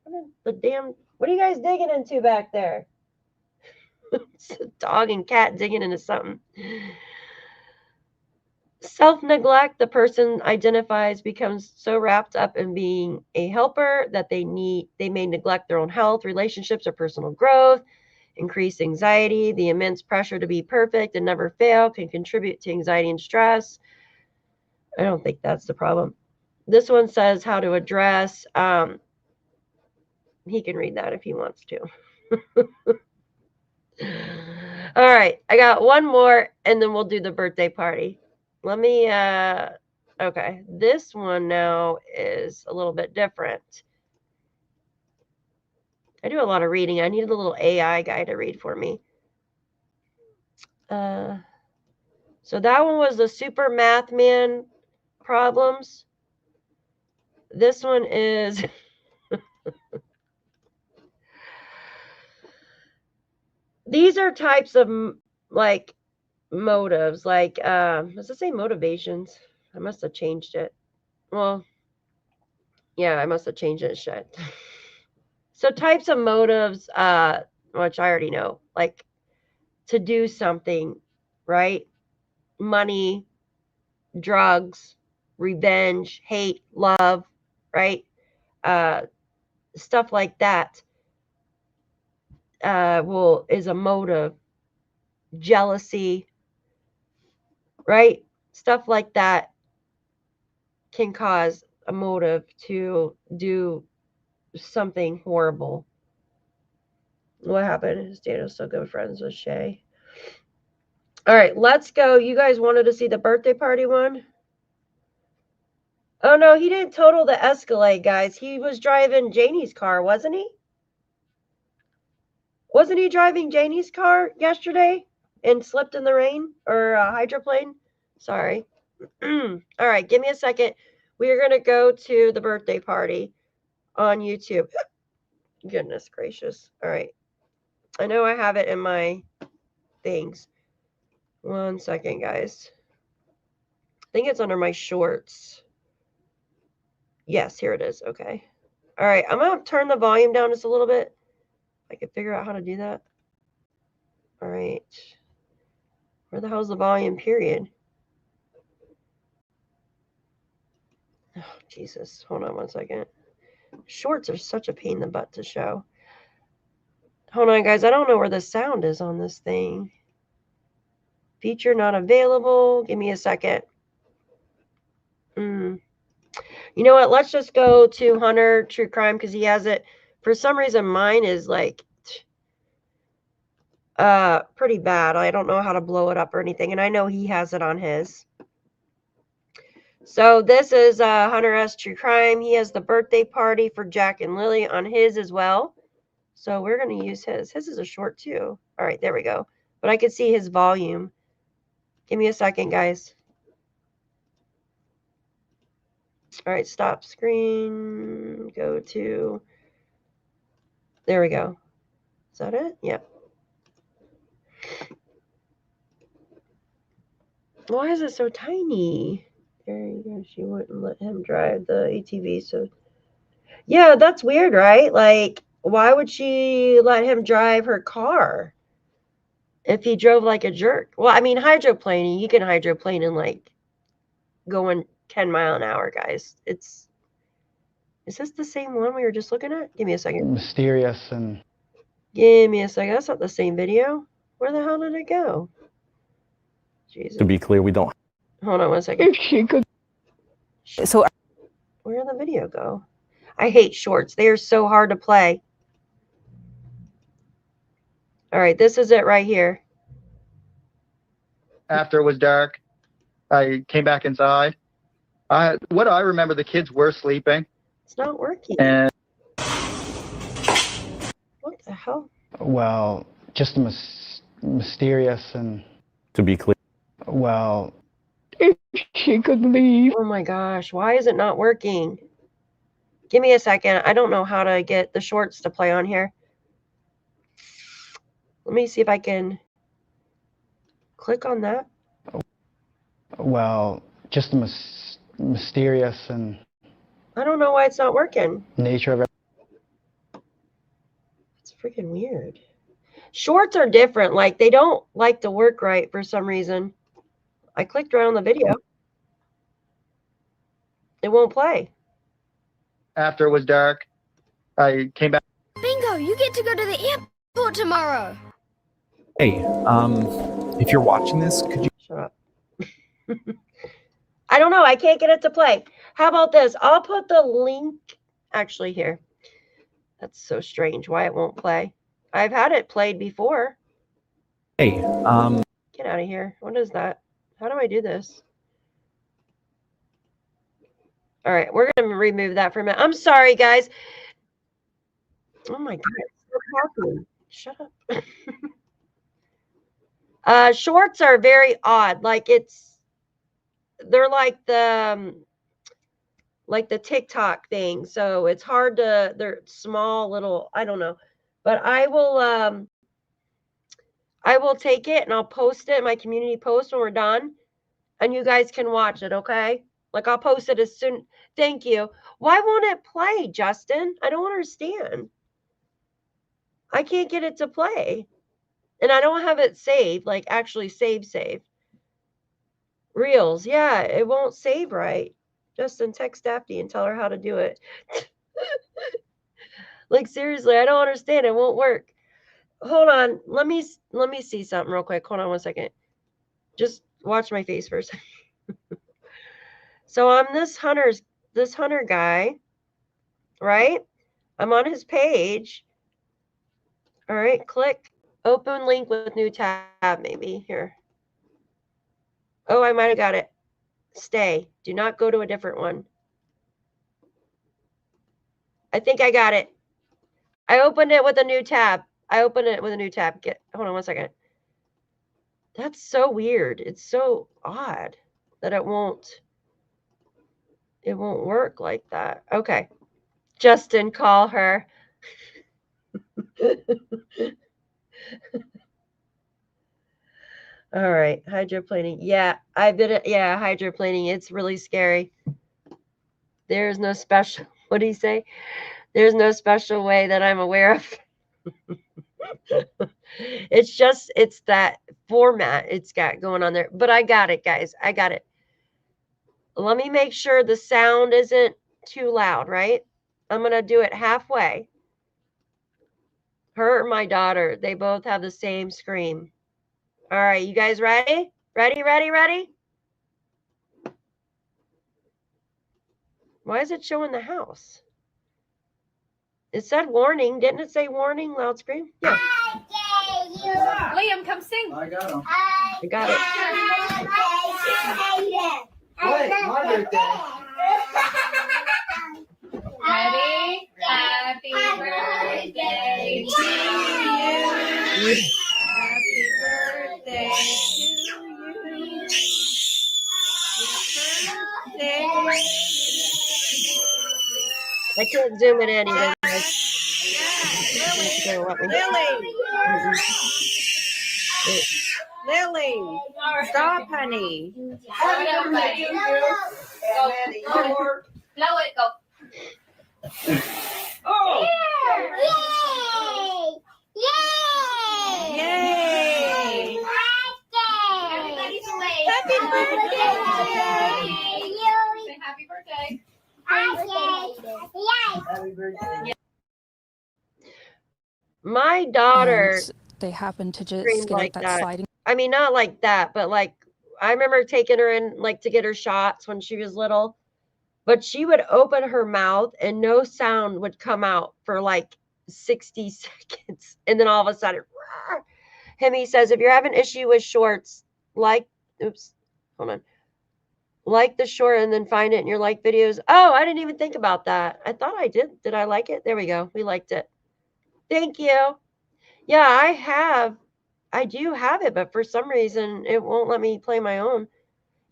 What are you guys digging into back there? It's a dog and cat digging into something. Self-neglect, the person identifies, becomes so wrapped up in being a helper that they may neglect their own health, relationships, or personal growth. Increased anxiety, the immense pressure to be perfect and never fail can contribute to anxiety and stress. I don't think that's the problem. This one says how to address. He can read that if he wants to. All right, I got one more, and then we'll do the birthday party. Let me, okay, this one now is a little bit different. I do a lot of reading. I need a little AI guy to read for me. So that one was the Super Math Man problems. This one is these are types of like motives, like does it say motivations? I must have changed it. Well, yeah, I must have changed it. Shit. So types of motives, which I already know, like to do something, right? Money, drugs, revenge, hate, love, right? Stuff like that is a motive. Jealousy, right? Stuff like that can cause a motive to do something horrible. What happened? Is Daniel still good friends with Shay? All right, let's go. You guys wanted to see the birthday party one? Oh, no, he didn't total the Escalade, guys. He was driving Janie's car, wasn't he? Wasn't he driving Janie's car yesterday and slipped in the rain or hydroplane? Sorry. All right, give me a second. We are going to go to the birthday party on YouTube. Goodness gracious. All right. I know I have it in my things. 1 second, guys. I think it's under my shorts. Yes, here it is. Okay. All right. I'm going to turn the volume down just a little bit. I can figure out how to do that. All right. Where the hell's the volume, period? Oh, Jesus. Hold on 1 second. Shorts are such a pain in the butt to show. Hold on, guys. I don't know where the sound is on this thing. Feature not available. Give me a second. You know what? Let's just go to Hunter True Crime because he has it. For some reason, mine is like pretty bad. I don't know how to blow it up or anything, and I know he has it on his. So this is Hunter S. True Crime. He has the birthday party for Jack and Lilly on his as well. So we're going to use his. His is a short too. All right, there we go. but I could see his volume. Give me a second, guys. All right, stop screen. Go to, there we go. Is that it? Yep. Why is it so tiny? There you go. She wouldn't let him drive the ATV. So, yeah, that's weird, right? Like, why would she let him drive her car if he drove like a jerk? Well, I mean, hydroplaning, you can hydroplane in like going 10 miles an hour, guys. Is this the same one we were just looking at? Give me a second. Mysterious and... Give me a second. That's not the same video. Where the hell did it go? Jesus. To be clear, we don't. Hold on 1 second. If she could... So, where did the video go? I hate shorts. They are so hard to play. All right, this is it right here. After it was dark, I came back inside. What I remember, the kids were sleeping. It's not working. And What the hell? Well, just mysterious and... To be clear. Well, if she could leave... Oh my gosh, why is it not working? Give me a second. I don't know how to get the shorts to play on here. Let me see if I can click on that. Well, just mysterious and... I don't know why it's not working. Nature of it. It's freaking weird. Shorts are different. Like, they don't like to work right for some reason. I clicked right on the video. It won't play. after it was dark, I came back. Bingo, you get to go to the airport tomorrow. Hey, if you're watching this, could you... Shut up. I don't know. I can't get it to play. How about this? I'll put the link actually here. That's so strange why it won't play. I've had it played before. Hey, Get out of here. What is that? How do I do this? All right, we're going to remove that for a minute. I'm sorry, guys. Oh my God. What's happening? Shut up. Shorts are very odd. Like they're like the TikTok thing. So it's hard to, they're small little, I don't know. But I will take it and I'll post it in my community post when we're done. And you guys can watch it, okay? Like I'll post it as soon. Thank you. Why won't it play, Justin? I don't understand. I can't get it to play. And I don't have it saved, like actually save. Reels, yeah, it won't save right. Justin, text Daphne and tell her how to do it. Like seriously, I don't understand. It won't work. Hold on. Let me see something real quick. Hold on 1 second. Just watch my face first. So I'm this hunter guy, right? I'm on his page. All right, click open link with new tab, maybe here. Oh, I might have got it. Stay. Do not go to a different one. I think I got it. I opened it with a new tab. Hold on 1 second. That's so weird. It's so odd that it won't work like that. Okay. Justin, call her. All right, hydroplaning. Yeah, hydroplaning. It's really scary. There's no special, what do you say? There's no special way that I'm aware of. It's that format it's got going on there. But I got it, guys. I got it. Let me make sure the sound isn't too loud, right? I'm going to do it halfway. Her or my daughter, they both have the same scream. All right, you guys ready? Ready? Why is it showing the house? It said warning. Didn't it say warning, loud scream? Yeah. Liam, come sing. I got him. I got it. Wait, my birthday. Ready? Happy birthday to you. Happy birthday I can't zoom it in either, guys. Lily, stop, honey. Blow it, go. Oh, Yay! yay! Everybody's awake. Happy birthday! Say happy birthday. My daughter And they happen to just screamed get like that that. sliding. I mean, not like that, but like I remember taking her in like to get her shots when she was little, but she would open her mouth and no sound would come out for like 60 seconds. And then all of a sudden, "Rah." Hemi says, if you're having issue with shorts, like the short and then find it in your like videos. Oh, I didn't even think about that. I thought I did. Did I like it? There we go. We liked it. Thank you. Yeah, I do have it, but for some reason it won't let me play my own.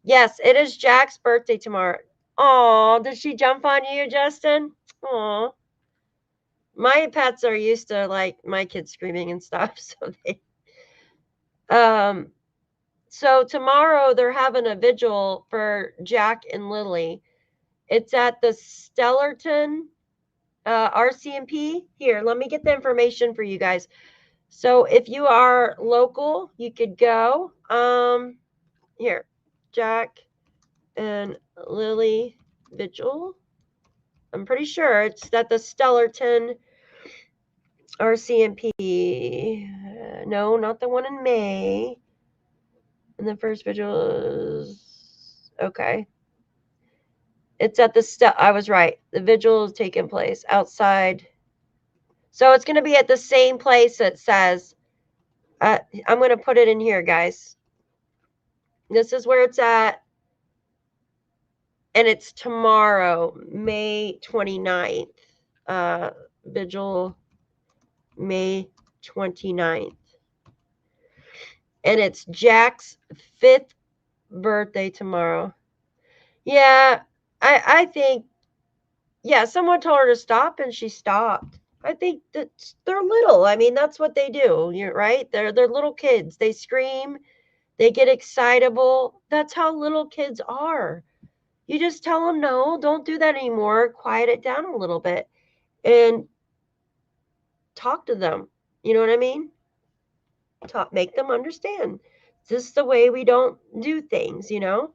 Yes, it is Jack's birthday tomorrow. Oh, did she jump on you, Justin? Oh, my pets are used to like my kids screaming and stuff, so they so tomorrow they're having a vigil for Jack and Lilly. It's at the Stellarton RCMP. Here, let me get the information for you guys. So if you are local, you could go. Here, Jack and Lilly vigil. I'm pretty sure it's at the Stellarton RCMP. No, not the one in May. And the first vigil is okay. It's at the I was right. The vigil is taking place outside. So it's going to be at the same place that says. I'm going to put it in here, guys. This is where it's at. And it's tomorrow, May 29th. Vigil, May 29th. And it's Jack's 5th birthday tomorrow. Yeah, I think, yeah, someone told her to stop and she stopped. I think that they're little. I mean, that's what they do, right? They're little kids. They scream. They get excitable. That's how little kids are. You just tell them, no, don't do that anymore. Quiet it down a little bit and talk to them. You know what I mean? Make them understand. This is the way we don't do things, you know?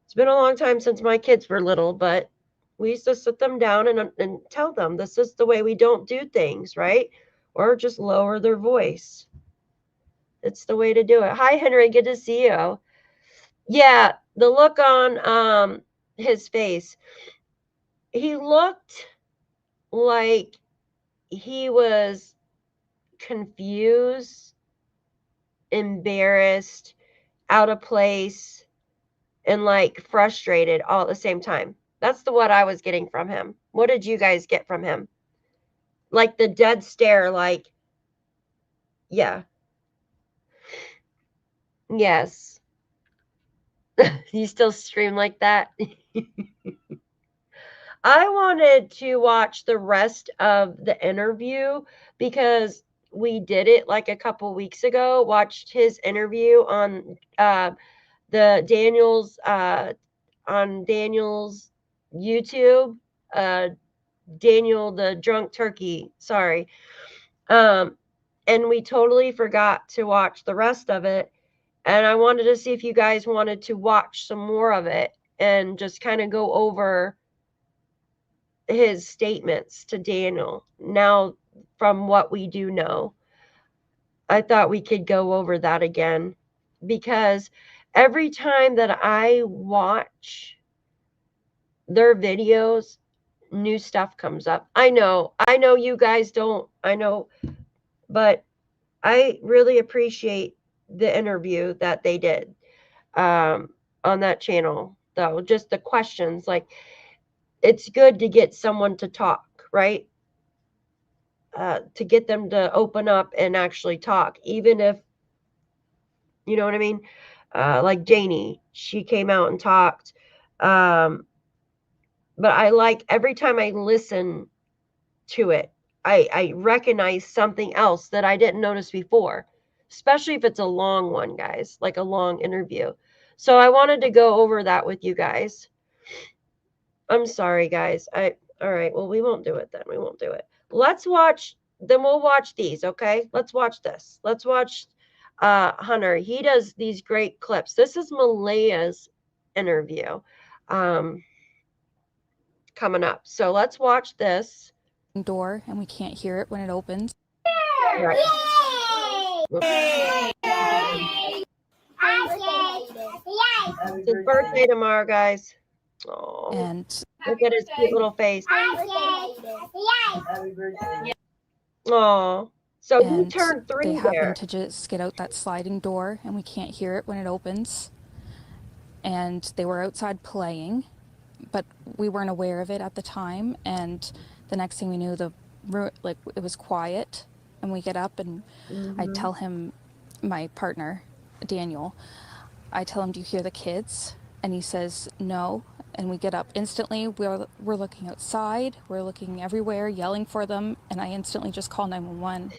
It's been a long time since my kids were little, but we used to sit them down and tell them this is the way we don't do things, right? Or just lower their voice. It's the way to do it. Hi, Henry. Good to see you. Yeah, the look on his face. He looked like he was confused, embarrassed, out of place, and like frustrated all at the same time. That's what I was getting from him. What did you guys get from him? Like the dead stare, like, yeah. Yes. You still stream like that? I wanted to watch the rest of the interview because we did it like a couple weeks ago, watched his interview on the Daniel's on Daniel's YouTube, Daniel the drunk turkey, sorry. And we totally forgot to watch the rest of it. And I wanted to see if you guys wanted to watch some more of it and just kind of go over his statements to Daniel. Now, from what we do know, I thought we could go over that again because every time that I watch their videos, new stuff comes up. I know you guys don't, I know, but I really appreciate the interview that they did on that channel, though. Just the questions, like, it's good to get someone to talk, right? To get them to open up and actually talk, even if, you know what I mean? Like Janie, she came out and talked. but I like every time I listen to it, I recognize something else that I didn't notice before, especially if it's a long one, guys, like a long interview. So I wanted to go over that with you guys. I'm sorry, guys. All right, well, we won't do it then. We won't do it. Let's watch, then we'll watch these, okay? Let's watch this. Let's watch Hunter. He does these great clips. This is Malaya's interview coming up. So let's watch this. Door and we can't hear it when it opens. Right. It's his birthday tomorrow, guys. Oh, And look at his cute little face. Oh, so he and turned 3 they there. happen to just get out that sliding door and we can't hear it when it opens. And they were outside playing, but we weren't aware of it at the time. And the next thing we knew, it was quiet. And we get up and I tell him, my partner, Daniel, I tell him, do you hear the kids? And he says, no. And we get up instantly. We're looking outside. We're looking everywhere, yelling for them. And I instantly just call 911.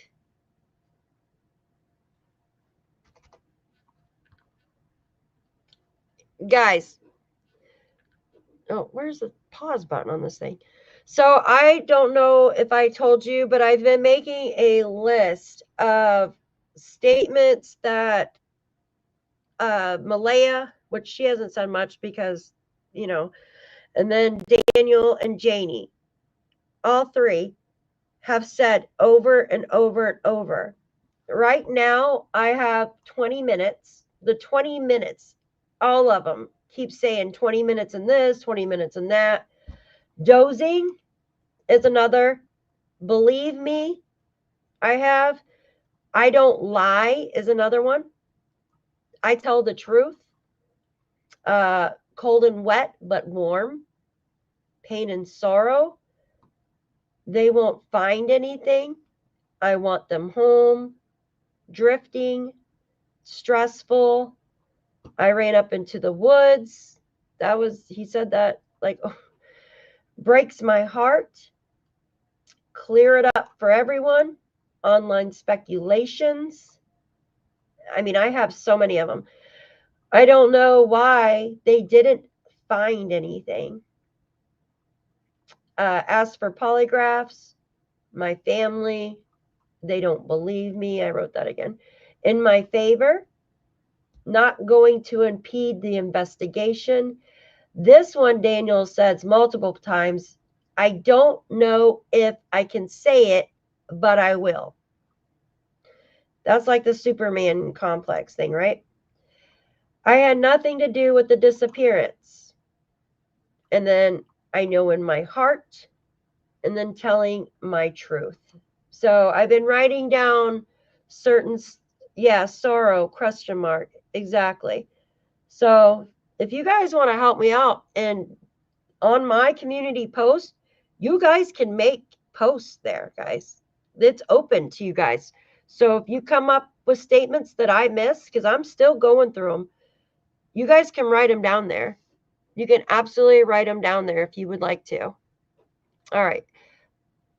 Guys, oh, where's the pause button on this thing? So I don't know if I told you, but I've been making a list of statements that Malaya, which she hasn't said much because, you know, and then Daniel and Janie, all 3 have said over and over and over. Right now, I have 20 minutes. The 20 minutes, all of them keep saying 20 minutes in this, 20 minutes in that. Dozing is another. Believe me, I don't lie is another one. I tell the truth. Cold and wet, but warm. Pain and sorrow. They won't find anything. I want them home. Drifting. Stressful. I ran up into the woods. He said that, like, oh, breaks my heart. Clear it up for everyone. Online speculations. I mean, I have so many of them. I don't know why they didn't find anything. As for polygraphs, my family, they don't believe me. I wrote that again. In my favor, not going to impede the investigation. This one, Daniel says multiple times, I don't know if I can say it, but I will. That's like the Superman complex thing, right? I had nothing to do with the disappearance. And then I know in my heart, and then telling my truth. So I've been writing down certain, sorrow, question mark, exactly. So if you guys want to help me out, and on my community post, you guys can make posts there, guys. It's open to you guys. So if you come up with statements that I miss, because I'm still going through them, you guys can write them down there. You can absolutely write them down there if you would like to. All right.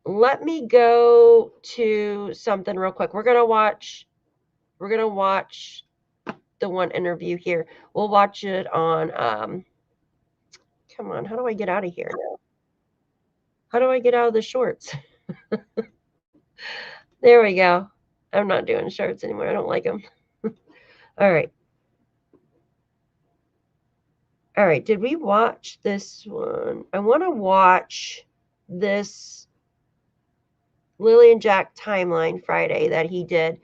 Let me go to something real quick. We're going to watch the one interview here. We'll watch it on, come on, how do I get out of here now? How do I get out of the shorts? There we go. I'm not doing shorts anymore. I don't like them. All right. All right. Did we watch this one? I want to watch this Lilly and Jack timeline Friday that he did.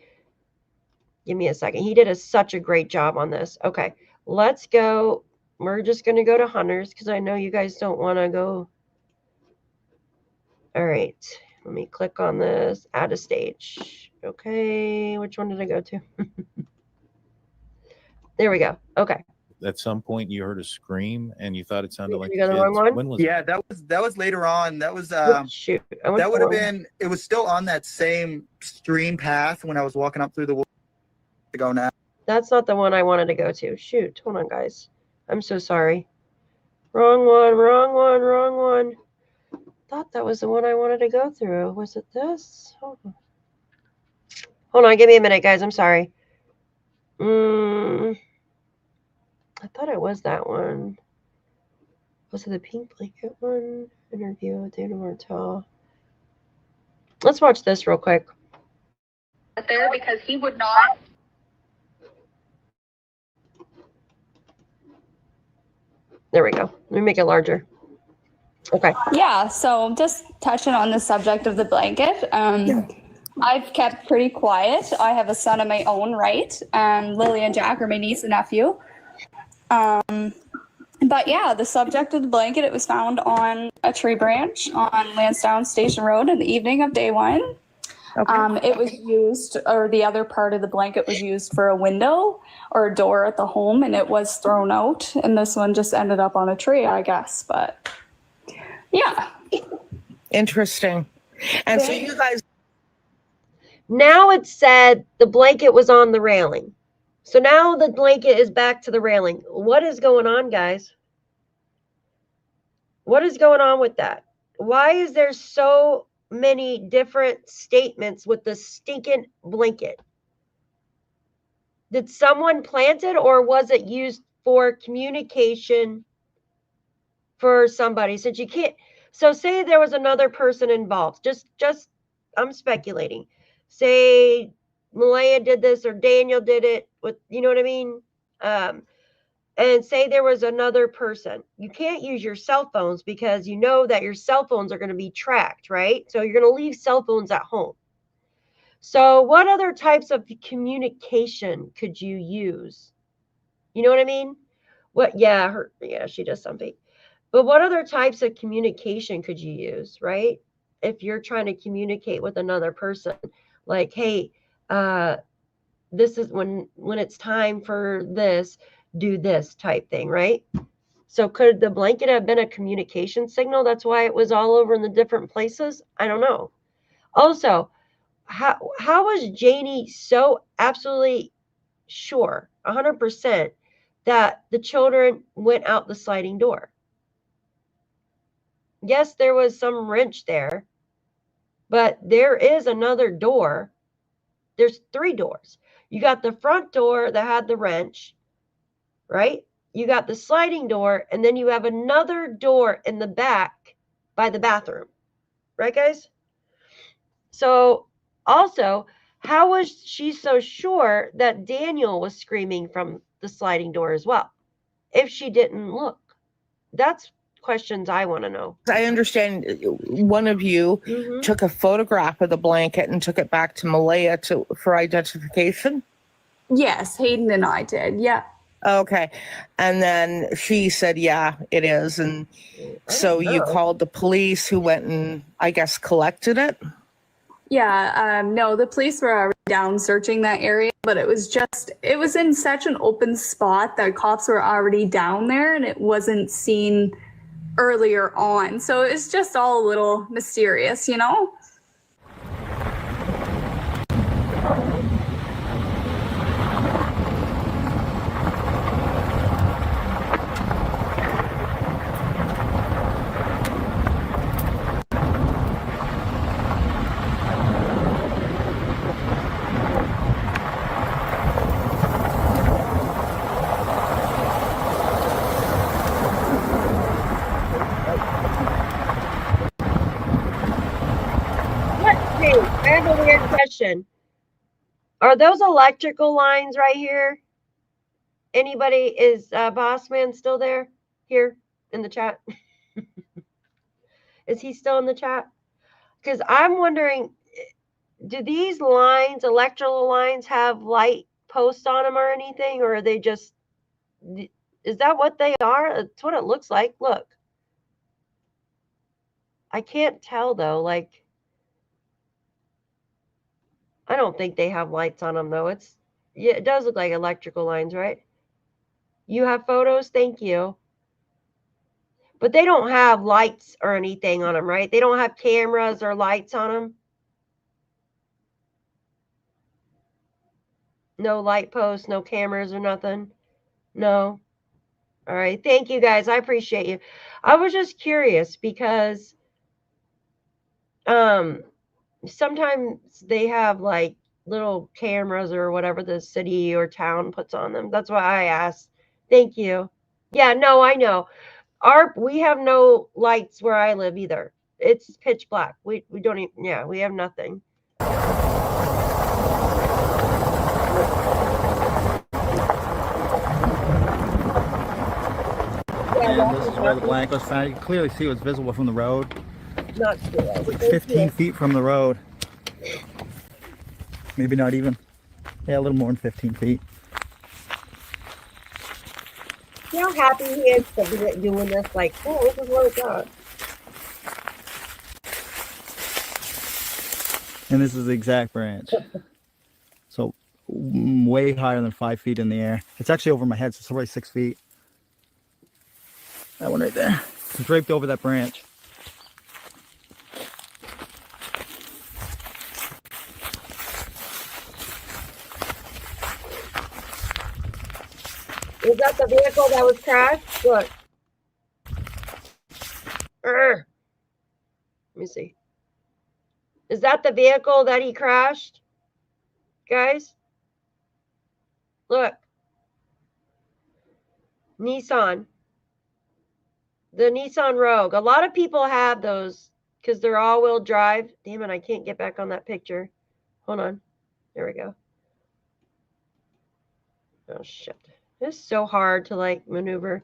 Give me a second. He did such a great job on this. Okay. Let's go. We're just going to go to Hunter's because I know you guys don't want to go. All right. Let me click on this. Add a stage. Okay. Which one did I go to? There we go. Okay. At some point, you heard a scream, and you thought it sounded like You got the wrong kids. one? When was Yeah, that was later on. That was Shoot. that would have been. It was still on that same stream path when I was walking up through the woods to go now. That's not the one I wanted to go to. Shoot. Hold on, guys. I'm so sorry. Wrong one, wrong one, wrong one. Thought that was the one I wanted to go through. Was it this? Hold on, give me a minute, guys. I'm sorry. I thought it was that one. Was it the pink blanket one? Interview with Dana Martell. Let's watch this real quick. There because he would not. There we go. Let me make it larger. Okay. Yeah, so just touching on the subject of the blanket, I've kept pretty quiet. I have a son of my own right. Lilly and Jack are my niece and nephew. But yeah, the subject of the blanket, it was found on a tree branch on Landsdowne Station Road in the evening of day 1. Okay. It was used, or the other part of the blanket was used for a window or a door at the home, and it was thrown out. And this one just ended up on a tree, I guess. But yeah. Interesting. And so you guys. Now it said the blanket was on the railing. So now the blanket is back to the railing. What is going on, guys? What is going on with that? Why is there so many different statements with the stinking blanket? Did someone plant it, or was it used for communication for somebody? Since you can't, so say there was another person involved. Just I'm speculating. Say Malaya did this or Daniel did it with, you know what I mean? And say there was another person. You can't use your cell phones because you know that your cell phones are going to be tracked, right? So you're going to leave cell phones at home. So what other types of communication could you use? You know what I mean? What? Yeah, she does something. But what other types of communication could you use, right? If you're trying to communicate with another person, like, hey, this is when it's time for this, do this type thing, right? So could the blanket have been a communication signal? That's why it was all over in the different places? I don't know. Also, how was Janie so absolutely sure, 100%, that the children went out the sliding door? Yes, there was some wrench there, but there is another door. There's 3 doors. You got the front door that had the wrench, right? You got the sliding door, and then you have another door in the back by the bathroom, right, guys? So also, how was she so sure that Daniel was screaming from the sliding door as well, if she didn't look? That's questions I want to know. I understand one of you took a photograph of the blanket and took it back to Malaya for identification. Yes, Hayden and I did. Yeah. Okay. And then she said, yeah, it is. And so you called the police, who went and, I guess, collected it? Yeah, no, the police were already down searching that area, but it was in such an open spot that cops were already down there, and it wasn't seen earlier on. So it's just all a little mysterious, you know? I have a weird question. Are those electrical lines right here? Anybody, is Boss Man still there here in the chat? Is he still in the chat? Because I'm wondering, do these lines, electrical lines, have light posts on them or anything? Or are they just, is that what they are? That's what it looks like. Look. I can't tell though, like, I don't think they have lights on them though. Yeah, it does look like electrical lines, right? You have photos? Thank you. But they don't have lights or anything on them, right? They don't have cameras or lights on them. No light posts, no cameras or nothing. No. All right. Thank you guys. I appreciate you. I was just curious because sometimes they have like little cameras or whatever the city or town puts on them. That's why I asked. Thank you. Yeah, no, I know. We have no lights where I live either. It's pitch black. We don't even, yeah, we have nothing. And this is where the blanket was found. You can clearly see what's visible from the road. Not true. It's like 15 feet from the road. Maybe not even. Yeah, a little more than 15 feet. See how happy he is doing this? Like, oh, this is what it's got. And this is the exact branch. So way higher than 5 feet in the air. It's actually over my head, so it's already 6 feet. That one right there. It's draped over that branch. Is that the vehicle that was crashed? Look. Let me see. Is that the vehicle that he crashed? Guys? Look. Nissan. The Nissan Rogue. A lot of people have those because they're all-wheel drive. Damn it, I can't get back on that picture. Hold on. There we go. Oh, shit. It's so hard to, like, maneuver.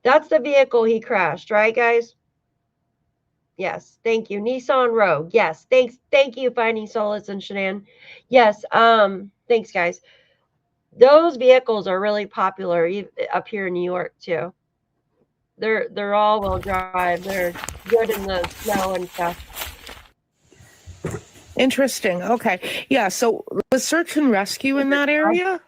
That's the vehicle he crashed, right, guys? Yes, thank you. Nissan Rogue. Yes, thank you, Finding Solace and Shanann. Yes, thanks, guys. Those vehicles are really popular up here in New York, too. They're all-wheel drive. They're good in the snow and stuff. Interesting. Okay. Yeah. So was search and rescue in that area?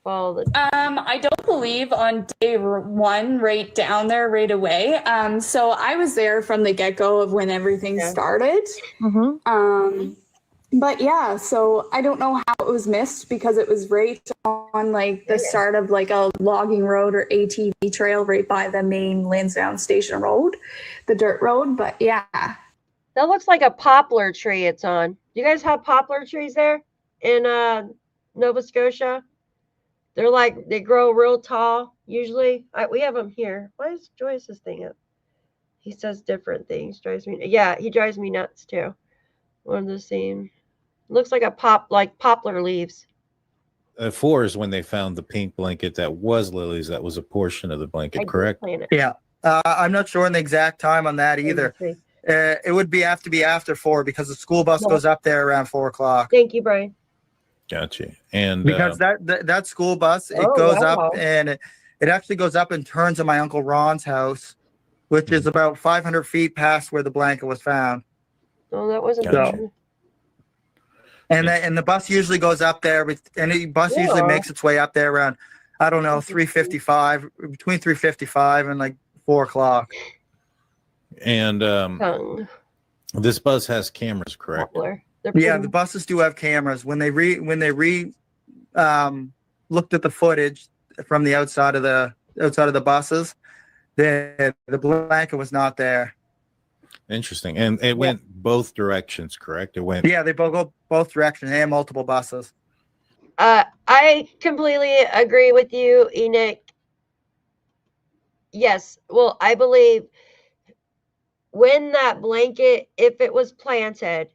I don't believe on day one right down there right away. So I was there from the get-go of when everything started. But yeah, so I don't know how it was missed because it was right on like the start of like a logging road or ATV trail right by the main Landsdowne Station Road, the dirt road. But yeah. That looks like a poplar tree it's on. Do you guys have poplar trees there in Nova Scotia? They're like, they grow real tall, usually. We have them here. Why is Joyce's thing up? He says different things. Yeah, he drives me nuts too. One of the same. Looks like like poplar leaves. 4 is when they found the pink blanket that was Lily's. That was a portion of the blanket, correct? Yeah. I'm not sure on the exact time on that either. It would have to be after 4 because the school bus goes up there around 4 o'clock. Thank you, Brian. Gotcha. And because that school bus, it goes up and it actually goes up and turns at my Uncle Ron's house, which is about 500 feet past where the blanket was found. Oh, that wasn't so. And the bus usually goes up there, and the bus usually makes its way up there around, I don't know, 3:55, between 3:55 and like 4 o'clock. And this bus has cameras, correct? Yeah, the buses do have cameras. When they looked at the footage from the outside of the buses, the blanket was not there. Interesting. And it went both directions, correct? It went. Yeah, they both go both directions and multiple buses. I completely agree with you, Enoch. Yes. Well, I believe when that blanket, if it was planted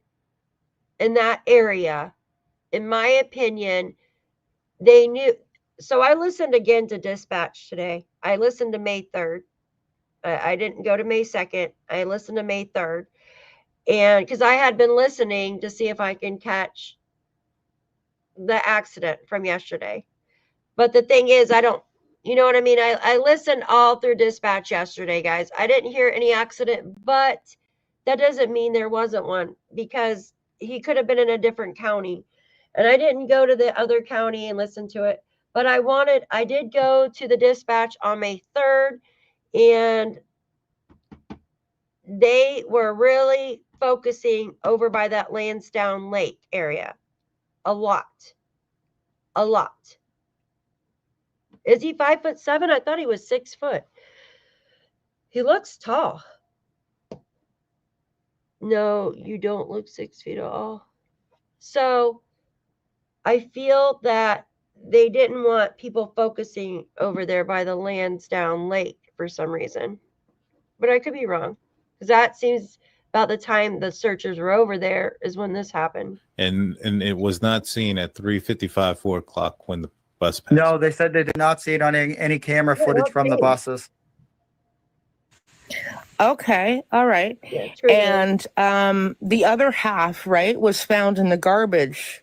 in that area, in my opinion, they knew. So I listened again to dispatch today. I listened to May 3rd. I didn't go to May 2nd. I listened to May 3rd. And because I had been listening to see if I can catch the accident from yesterday. But the thing is, I don't, you know what I mean? I listened all through dispatch yesterday, guys. I didn't hear any accident, but that doesn't mean there wasn't one because he could have been in a different county. And I didn't go to the other county and listen to it. But I did go to the dispatch on May 3rd. And they were really focusing over by that Landsdowne Lake area. A lot. Is he 5'7"? I thought he was 6 foot. He looks tall. No, you don't look 6 feet at all. So I feel that they didn't want people focusing over there by the Landsdowne Lake for some reason. But I could be wrong, because that seems about the time the searchers were over there is when this happened. And it was not seen at 3:55, 4 o'clock when the bus passed. No, they said they did not see it on any camera footage from the buses. Okay, all right. Yeah, true. And the other half, right, was found in the garbage.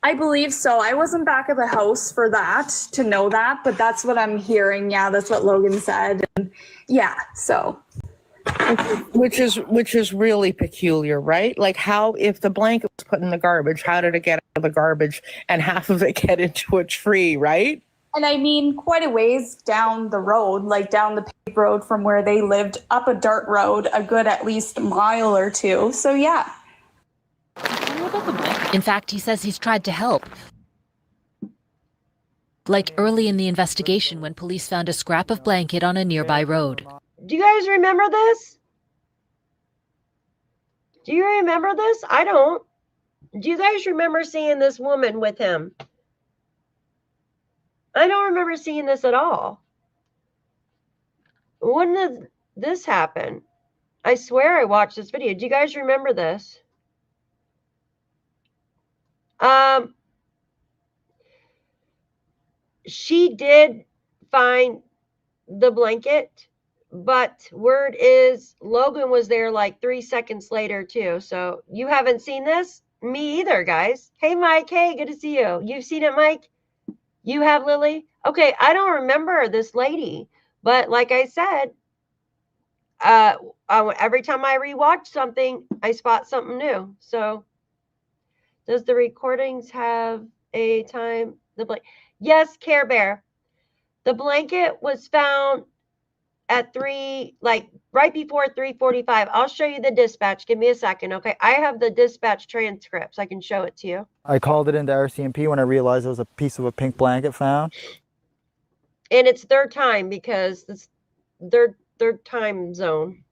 I believe so. I wasn't back at the house for that to know that, but that's what I'm hearing. Yeah, that's what Logan said. And yeah, so. Which is really peculiar, right? Like, how, if the blanket was put in the garbage, how did it get out of the garbage and half of it get into a tree, right? And I mean, quite a ways down the road, like down the paved road from where they lived, up a dirt road, a good at least mile or two. So yeah. In fact, he says he's tried to help. Like early in the investigation when police found a scrap of blanket on a nearby road. Do you guys remember this? Do you remember this? I don't. Do you guys remember seeing this woman with him? I don't remember seeing this at all. When did this happen? I swear I watched this video. Do you guys remember this? She did find the blanket, but word is Logan was there like 3 seconds later too. So you haven't seen this? Me either, guys. Hey, Mike. Hey, good to see you. You've seen it, Mike? You have, Lily? Okay, I don't remember this lady, but like I said, every time I rewatch something, I spot something new. So does the recordings have a time? Yes, Care Bear. The blanket was found at right before 3:45. I'll show you the dispatch. Give me a second, okay? I have the dispatch transcripts. I can show it to you. I called it into RCMP when I realized there was a piece of a pink blanket found. And it's their time because it's their time zone.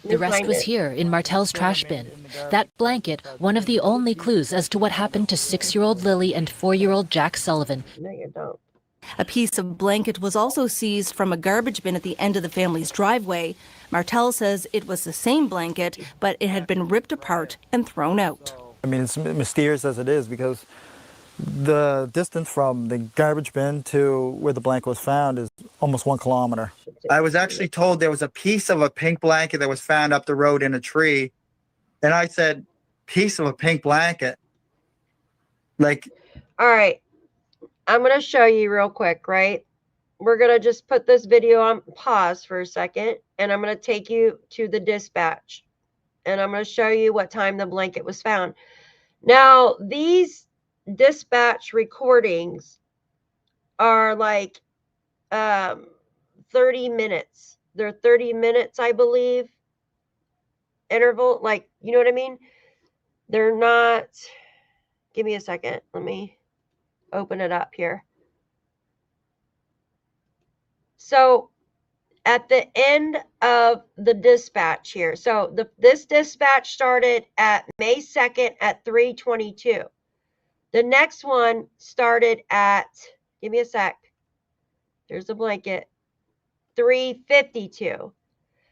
The rest was here in Martel's trash bin. That blanket, one of the only clues as to what happened to 6-year-old Lilly and 4-year-old Jack Sullivan. No, you don't. A piece of blanket was also seized from a garbage bin at the end of the family's driveway. Martel says it was the same blanket, but it had been ripped apart and thrown out. I mean, it's mysterious as it is because the distance from the garbage bin to where the blanket was found is almost 1 kilometer. I was actually told there was a piece of a pink blanket that was found up the road in a tree. And I said, piece of a pink blanket? Like, all right. I'm going to show you real quick, right? We're going to just put this video on pause for a second, and I'm going to take you to the dispatch, and I'm going to show you what time the blanket was found. Now, these dispatch recordings are like 30 minutes. They're 30 minutes, I believe, interval. Like, you know what I mean? They're not. Give me a second. Let me open it up here. So at the end of the dispatch here, so this dispatch started at May 2nd at 3:22. The next one started at, give me a sec, there's the blanket, 3:52.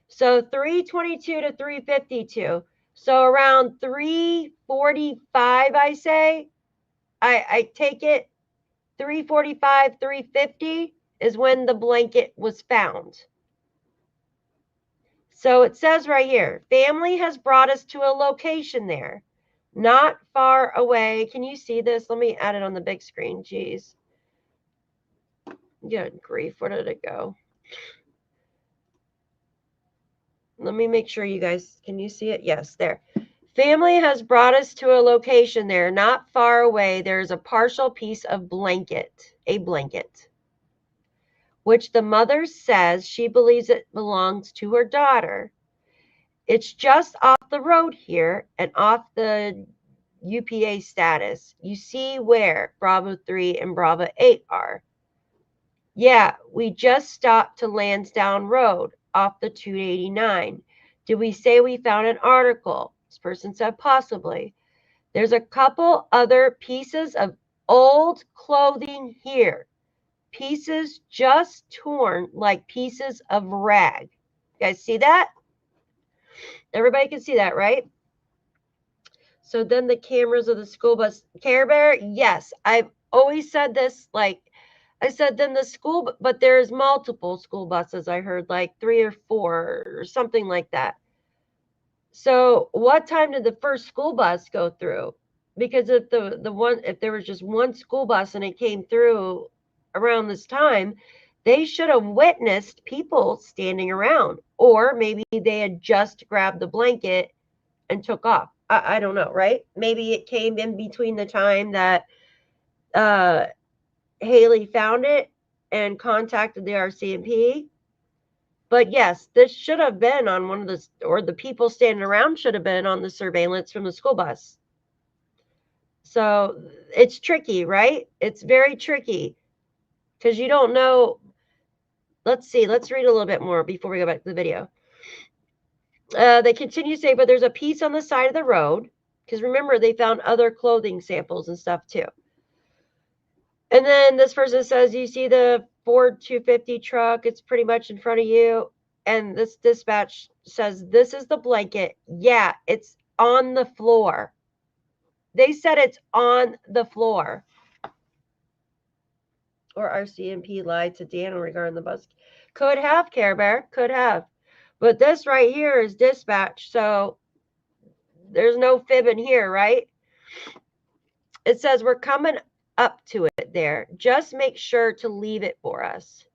So 3:22 to 3:52. So around 3:45, I say, I take it 3:45, 3:50 is when the blanket was found. So it says right here, family has brought us to a location there, not far away. Can you see this? Let me add it on the big screen. Jeez. Good grief. Where did it go? Let me make sure you guys, can you see it? Yes, there. Family has brought us to a location there, not far away. There's a partial piece of blanket, which the mother says she believes it belongs to her daughter. It's just off the road here and off the, UPA status. You see where Bravo 3 and Bravo 8 are. Yeah, we just stopped to Landsdowne Road off the 289. Did we say we found an article? This person said possibly. There's a couple other pieces of old clothing here. Pieces just torn like pieces of rag. You guys see that? Everybody can see that, right? So then the cameras of the school bus. Care Bear, yes. I've always said this, like, I said then the school, but there's multiple school buses. I heard like 3 or 4 or something like that. So what time did the first school bus go through? Because if if there was just one school bus and it came through around this time, they should have witnessed people standing around, or maybe they had just grabbed the blanket and took off. I don't know, right? Maybe it came in between the time that Haley found it and contacted the RCMP. But yes, this should have been on one of the, or the people standing around should have been on the surveillance from the school bus. So it's tricky, right? It's very tricky because you don't know. Let's see. Let's read a little bit more before we go back to the video. They continue to say, but there's a piece on the side of the road, because remember, they found other clothing samples and stuff too. And then this person says, you see the Ford 250 truck, it's pretty much in front of you. And this dispatch says, this is the blanket. Yeah, it's on the floor. They said it's on the floor. Or RCMP lied to Daniel regarding the bus. Could have, Care Bear, could have. But this right here is dispatch, so there's no fibbing here, right? It says we're coming up to it there. Just make sure to leave it for us.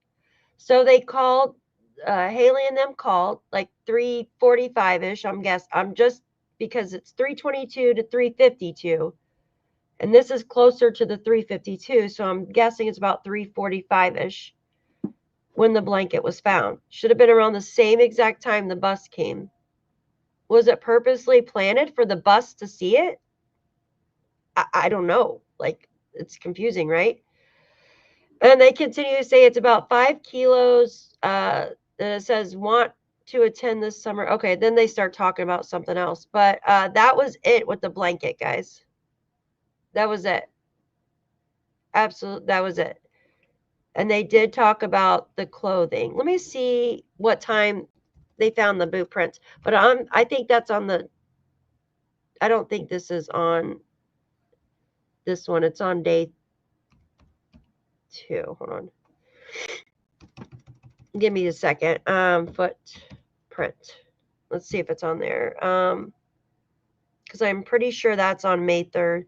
So they called, Haley and them called like 3:45-ish, I'm just because it's 3:22 to 3:52. And this is closer to the 3:52, so I'm guessing it's about 3:45-ish. When the blanket was found. Should have been around the same exact time the bus came. Was it purposely planted for the bus to see it? I don't know. Like, it's confusing, right? And they continue to say it's about 5 kilos. And it says, want to attend this summer. Okay, then they start talking about something else. But that was it with the blanket, guys. That was it. Absolutely, that was it. And they did talk about the clothing. Let me see what time they found the boot prints. But I think that's on the, I don't think this is on this one. It's on day 2. Hold on. Give me a second. Footprint. Let's see if it's on there. Because I'm pretty sure that's on May 3rd.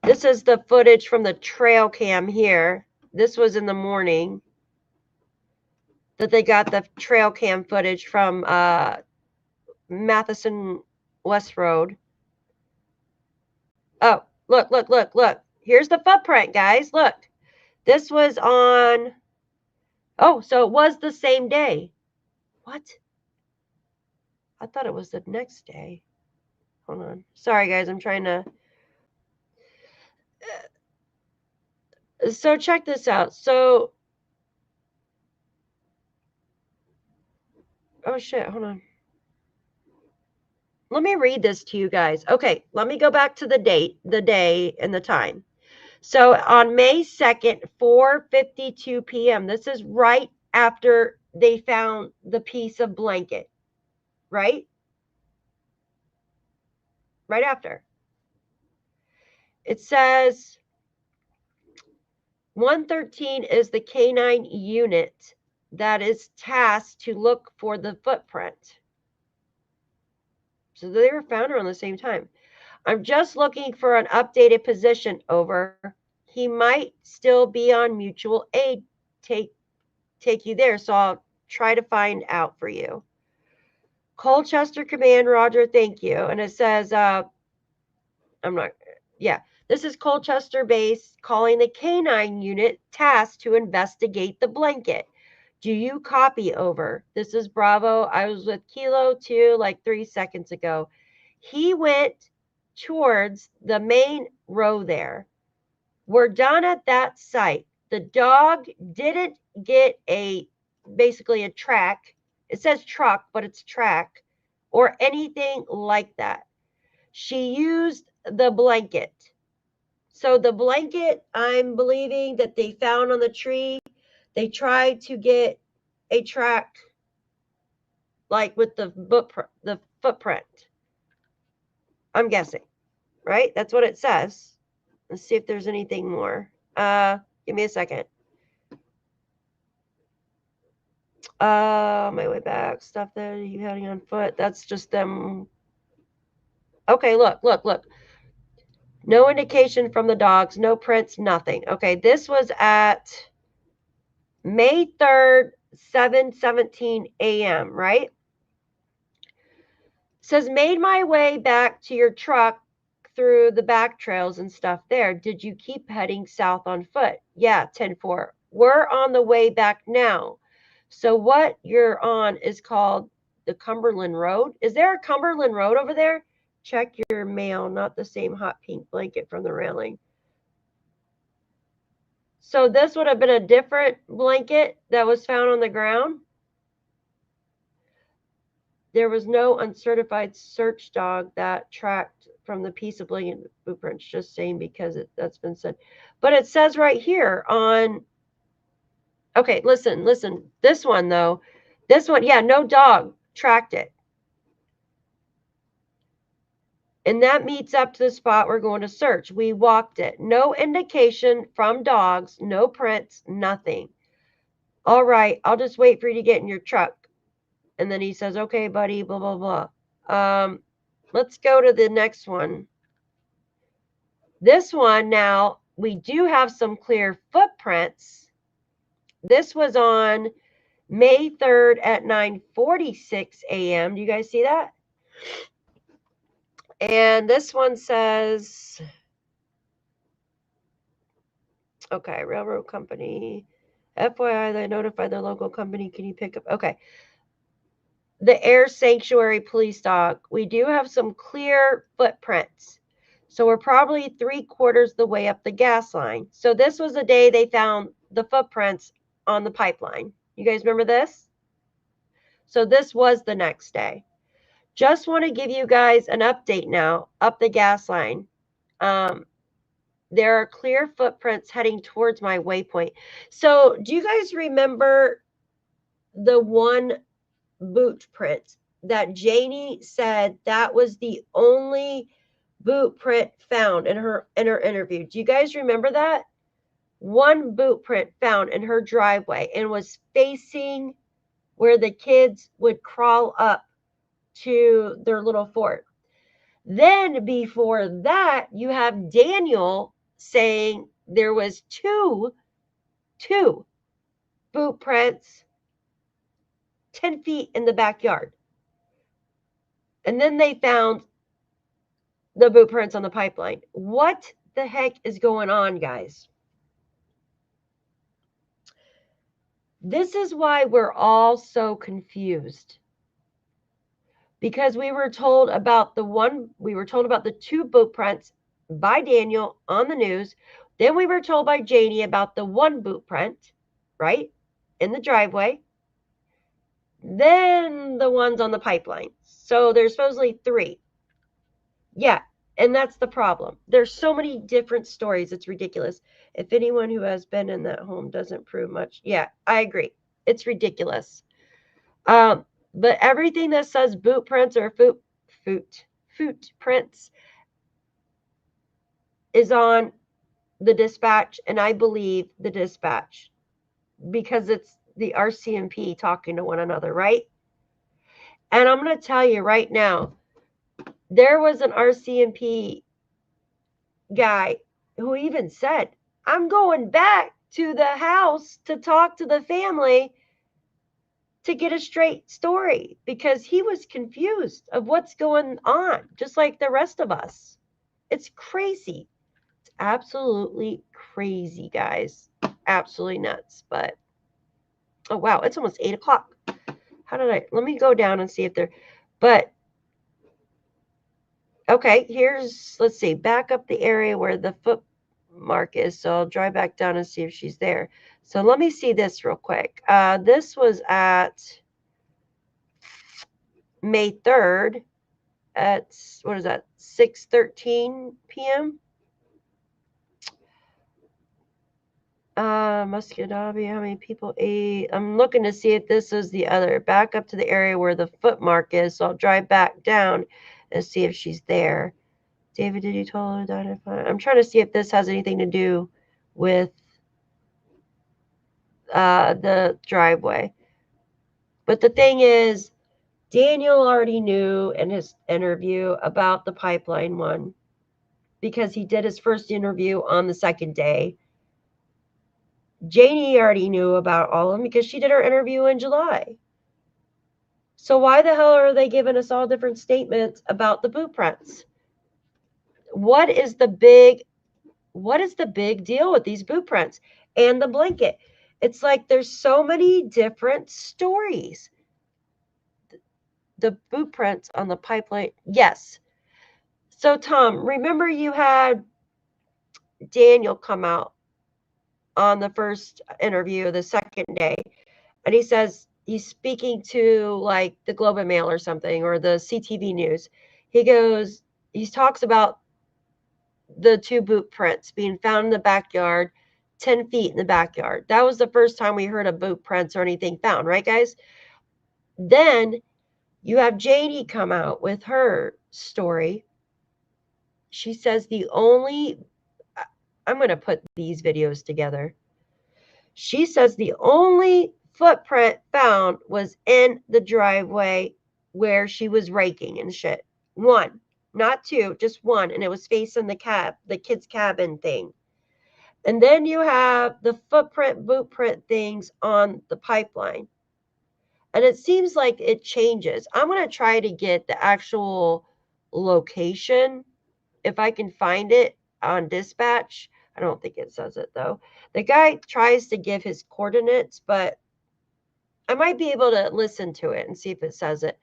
This is the footage from the trail cam here. This was in the morning that they got the trail cam footage from Matheson West Road. Oh, look. Here's the footprint, guys. Look. This was on... Oh, so it was the same day. What? I thought it was the next day. Hold on. Sorry, guys. I'm trying to... So check this out. So... Oh, shit. Hold on. Let me read this to you guys. Okay, let me go back to the date, the day, and the time. So on May 2nd, 4:52 p.m., this is right after they found the piece of blanket, right? Right after. It says 113 is the canine unit that is tasked to look for the footprint. So they were found around the same time. I'm just looking for an updated position, over. He might still be on mutual aid. Take you there, so I'll try to find out for you. Colchester Command, Roger, thank you. And it says, this is Colchester Base calling the canine unit tasked to investigate the blanket. Do you copy, over? This is Bravo. I was with Kilo 2 like 3 seconds ago. He went towards the main row there. We're done at that site. The dog didn't get basically a track. It says truck, but it's track or anything like that. She used the blanket. So the blanket, I'm believing that they found on the tree, they tried to get a track like with the footprint. I'm guessing, right? That's what it says. Let's see if there's anything more. Give me a second. My way back. Stuff that you heading on foot. That's just them. Okay, look. No indication from the dogs. No prints, nothing. Okay, this was at May 3rd, 7:17 a.m., right? It says, made my way back to your truck through the back trails and stuff there. Did you keep heading south on foot? Yeah, 10-4. We're on the way back now. So what you're on is called the Cumberland Road. Is there a Cumberland Road over there? Check your mail, not the same hot pink blanket from the railing. So this would have been a different blanket that was found on the ground. There was no uncertified search dog that tracked from the piece of blanket boot prints, just saying because that's been said. But it says right here on, okay, listen. This one though, yeah, no dog tracked it. And that meets up to the spot we're going to search. We walked it. No indication from dogs, no prints, nothing. All right, I'll just wait for you to get in your truck. And then he says, okay, buddy, blah, blah, blah. Let's go to the next one. This one now, we do have some clear footprints. This was on May 3rd at 9:46 a.m. Do you guys see that? And this one says, okay, railroad company. FYI, they notified their local company. Can you pick up? Okay. The Air Sanctuary police dog. We do have some clear footprints. So we're probably 3/4 the way up the gas line. So this was the day they found the footprints on the pipeline. You guys remember this? So this was the next day. Just want to give you guys an update now up the gas line. There are clear footprints heading towards my waypoint. So do you guys remember the one boot print that Janie said that was the only boot print found in her interview? Do you guys remember that? One boot print found in her driveway and was facing where the kids would crawl up to their little fort. Then before that, you have Daniel saying there was two boot prints 10 feet in the backyard. And then they found the boot prints on the pipeline. What the heck is going on, guys? This is why we're all so confused. Because we were told about the two boot prints by Daniel on the news. Then we were told by Janie about the one boot print, right, in the driveway. Then the ones on the pipeline. So there's supposedly 3. Yeah, and that's the problem. There's so many different stories. It's ridiculous. If anyone who has been in that home doesn't prove much. Yeah, I agree. It's ridiculous. But everything that says boot prints or footprints is on the dispatch, and I believe the dispatch because it's the RCMP talking to one another, right? And I'm going to tell you right now, there was an RCMP guy who even said, I'm going back to the house to talk to the family to get a straight story because he was confused of what's going on, just like the rest of us. It's crazy. It's absolutely crazy, guys. Absolutely nuts. But, oh, wow, it's almost 8 o'clock. Let me go down and see if but Okay, let's see, back up the area where the foot mark is. So I'll drive back down and see if she's there. So let me see this real quick. This was at May 3rd at, what is that, 6:13 p.m.? Muscadabi, how many people ate? I'm looking to see if this is the other. Back up to the area where the foot mark is. So I'll drive back down and see if she's there. David, did you totally identify? I'm trying to see if this has anything to do with the driveway. But the thing is, Daniel already knew in his interview about the pipeline one because he did his first interview on the second day. Janie already knew about all of them because she did her interview in July. So why the hell are they giving us all different statements about the boot prints? What is the big deal with these boot prints and the blanket? It's like there's so many different stories. The boot prints on the pipeline, yes. So Tom, remember you had Daniel come out on the first interview, the second day, and he says he's speaking to like the Globe and Mail or something, or the CTV News. He talks about the two boot prints being found in the backyard, 10 feet in the backyard. That was the first time we heard of boot prints or anything found, right, guys? Then you have Janie come out with her story. She says I'm going to put these videos together. She says the only footprint found was in the driveway where she was raking and shit. One, not two, just one. And it was facing the kid's cabin thing. And then you have the boot print things on the pipeline. And it seems like it changes. I'm going to try to get the actual location if I can find it on dispatch. I don't think it says it though. The guy tries to give his coordinates, but I might be able to listen to it and see if it says it,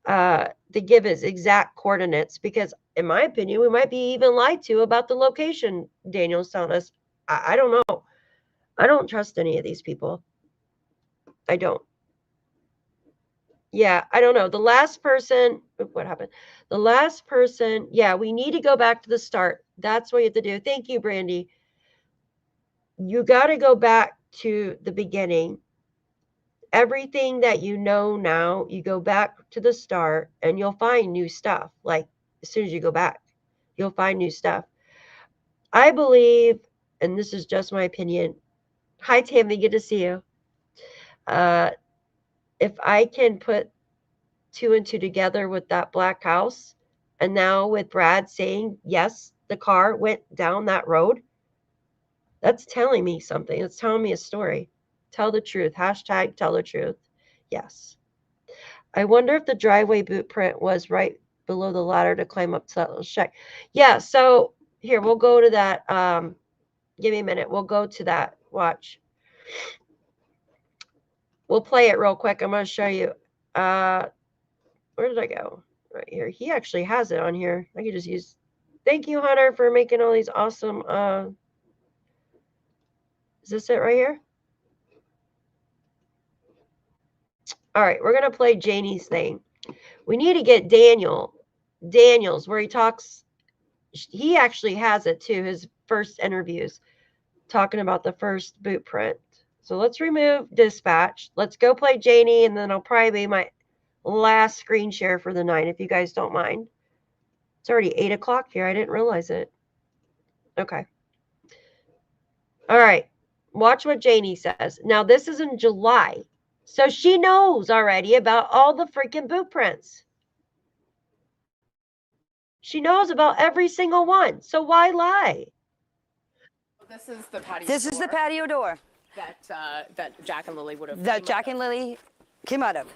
to give his exact coordinates, because in my opinion, we might be even lied to about the location Daniel's telling us. I don't know. I don't trust any of these people. I don't. Yeah, I don't know. The last person, what happened? The last person, yeah, we need to go back to the start. That's what you have to do. Thank you, Brandy. You got to go back to the beginning. Everything that you know now, you go back to the start and you'll find new stuff. Like as soon as you go back, you'll find new stuff. I believe, and this is just my opinion. Hi, Tammy. Good to see you. If I can put 2 and 2 together with that black house, and now with Brad saying, yes, the car went down that road, that's telling me something. It's telling me a story. Tell the truth. Hashtag tell the truth. Yes. I wonder if the driveway boot print was right below the ladder to climb up to that little shack. Yeah, so here, we'll go to that. Give me a minute. We'll go to that. Watch. We'll play it real quick. I'm going to show you. Where did I go? Right here. He actually has it on here. I could just use. Thank you, Hunter, for making all these awesome. Is this it right here? All right, we're going to play Janie's thing. We need to get Daniel's, where he talks. He actually has it too, his first interviews, talking about the first boot print. So let's remove dispatch. Let's go play Janie, and then I'll probably be my last screen share for the night, if you guys don't mind. It's already 8 o'clock here. I didn't realize it. Okay. All right. Watch what Janie says. Now, this is in July. So she knows already about all the freaking boot prints. She knows about every single one. So why lie? This is the patio. This is the patio door that Jack and Lilly would have. that Jack and Lilly came out of.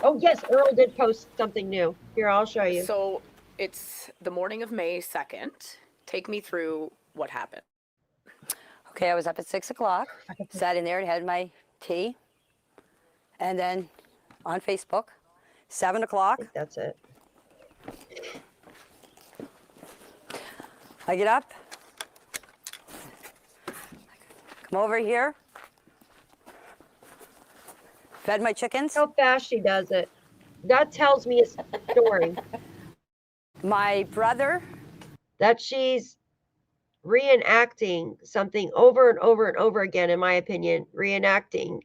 Oh, yes, Earl did post something new. Here, I'll show you. So it's the morning of May 2nd. Take me through what happened. Okay, I was up at 6 o'clock, sat in there and had my tea. And then on Facebook, 7 o'clock. That's it. I get up, come over here, fed my chickens. How fast she does it. That tells me a story. My brother. That she's reenacting something over and over and over again, in my opinion. Reenacting,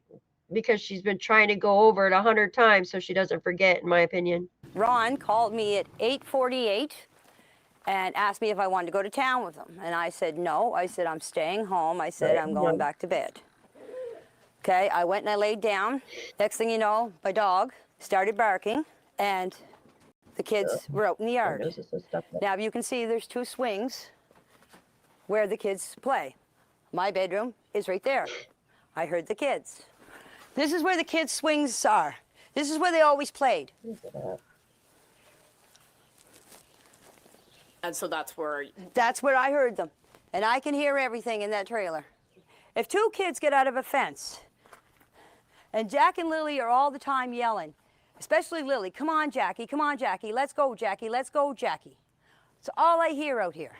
because she's been trying to go over it 100 times so she doesn't forget, in my opinion. Ron called me at 8:48 and asked me if I wanted to go to town with him. And I said no. I said, I'm staying home. I said, I'm going back to bed. Okay, I went and I laid down. Next thing you know, my dog started barking and the kids were out in the yard. Now you can see there's 2 swings where the kids play. My bedroom is right there. I heard the kids. This is where the kids' swings are. This is where they always played. And so that's where... That's where I heard them. And I can hear everything in that trailer. If 2 kids get out of a fence, and Jack and Lily are all the time yelling, especially Lily, come on, Jackie, let's go, Jackie, let's go, Jackie. It's all I hear out here.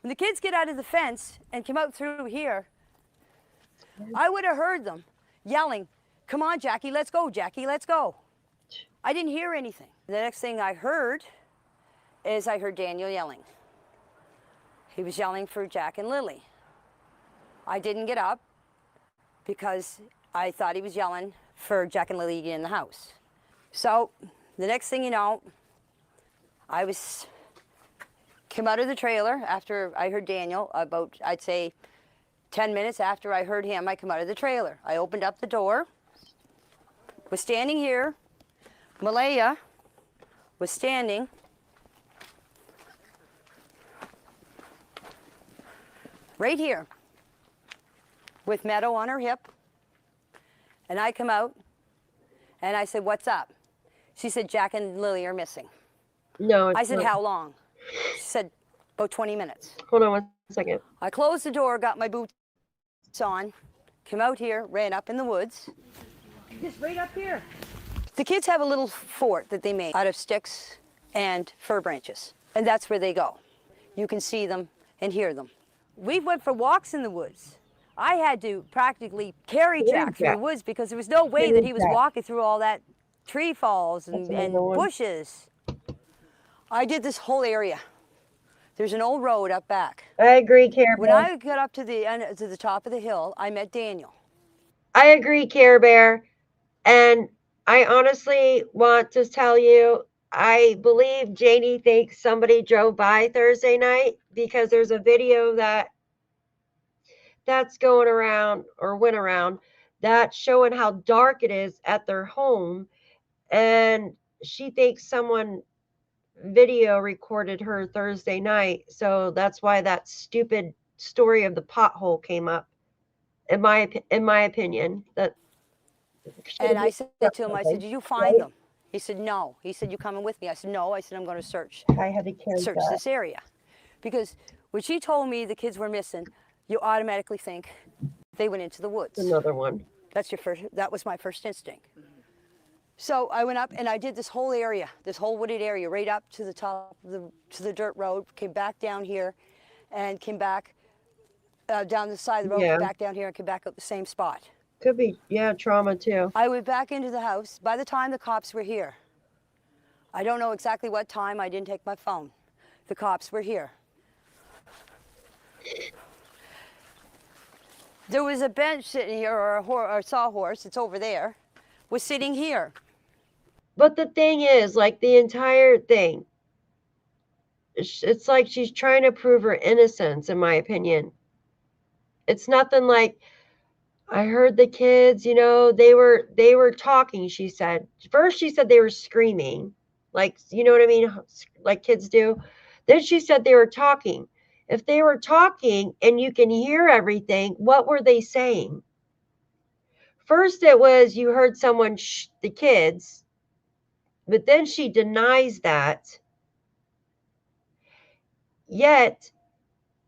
When the kids get out of the fence and come out through here, I would have heard them yelling, come on, Jackie, let's go, let's go. I didn't hear anything. The next thing I heard is I heard Daniel yelling. He was yelling for Jack and Lily. I didn't get up because I thought he was yelling for Jack and Lily in the house. So the next thing you know, I came out of the trailer after I heard Daniel, about, I'd say, 10 minutes after I heard him, I come out of the trailer. I opened up the door, was standing here. Malaya was standing right here with Meadow on her hip. And I come out and I said, what's up? She said, Jack and Lily are missing. No, I said, not. how long? She said, about 20 minutes. Hold on 1 second. I closed the door, got my boots on, came out here, ran up in the woods. Just right up here. The kids have a little fort that they made out of sticks and fir branches, and that's where they go. You can see them and hear them. We went for walks in the woods. I had to practically carry Jack through the woods because there was no way that he was walking through all that tree falls and bushes. I did this whole area. There's an old road up back. I agree, Care Bear. When I got up to the top of the hill, I met Daniel. I agree, Care Bear. And I honestly want to tell you, I believe Janie thinks somebody drove by Thursday night because there's a video that's going around or went around that's showing how dark it is at their home. And she thinks someone video recorded her Thursday night. So that's why that stupid story of the pothole came up, in my opinion. And I said to him, I said, did you find them? He said, no. He said, you coming with me? I said, no. I said, I'm going to search this area. Because when she told me the kids were missing, you automatically think they went into the woods. Another one. That was my first instinct. So I went up and I did this whole area, this whole wooded area, right up to the top of the dirt road, came back down here and came back down the side of the road, came back down here and came back up the same spot. Could be, trauma too. I went back into the house. By the time the cops were here, I don't know exactly what time, I didn't take my phone. The cops were here. There was a bench sitting here, or a sawhorse, it's over there, was sitting here. But the thing is, like the entire thing, it's like she's trying to prove her innocence, in my opinion. It's nothing like, I heard the kids, they were talking, she said. First she said they were screaming, like, you know what I mean? Like kids do. Then she said they were talking. If they were talking and you can hear everything, what were they saying? First it was you heard someone the kids, but then she denies that. Yet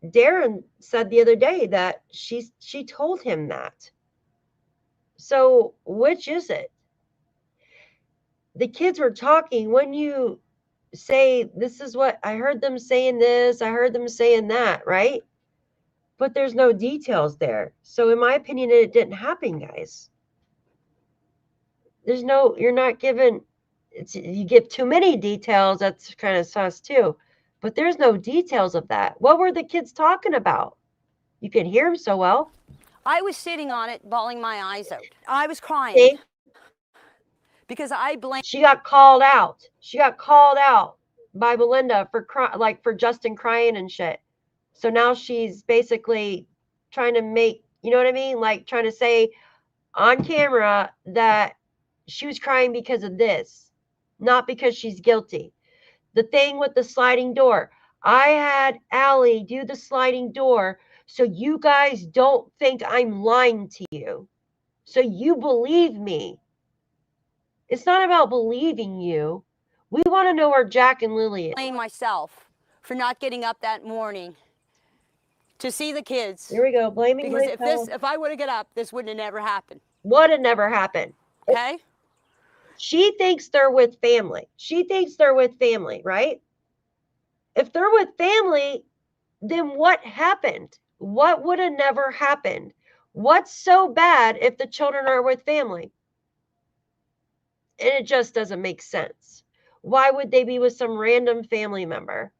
Darren said the other day that she told him that. So which is it? The kids were talking. When you say, this is what I heard them saying this, I heard them saying that, right? But there's no details there. So in my opinion, it didn't happen, guys. There's no, you're not given, you give too many details, that's kind of sus too. But there's no details of that. What were the kids talking about? You can hear them so well. I was sitting on it, bawling my eyes out. I was crying. See? Because I blamed. She got called out. She got called out by Belinda for for Justin crying and shit. So now she's basically trying to make, you know what I mean? Like trying to say on camera that she was crying because of this, not because she's guilty. The thing with the sliding door, I had Allie do the sliding door so you guys don't think I'm lying to you. So you believe me. It's not about believing you. We want to know where Jack and Lilly is. I blame myself for not getting up that morning to see the kids. Here we go, blaming because myself. if I would have got up, this wouldn't have never happened. Would have never happened. Okay? She thinks they're with family. She thinks they're with family, right? If they're with family, then what happened? What would have never happened? What's so bad if the children are with family? And it just doesn't make sense. Why would they be with some random family member?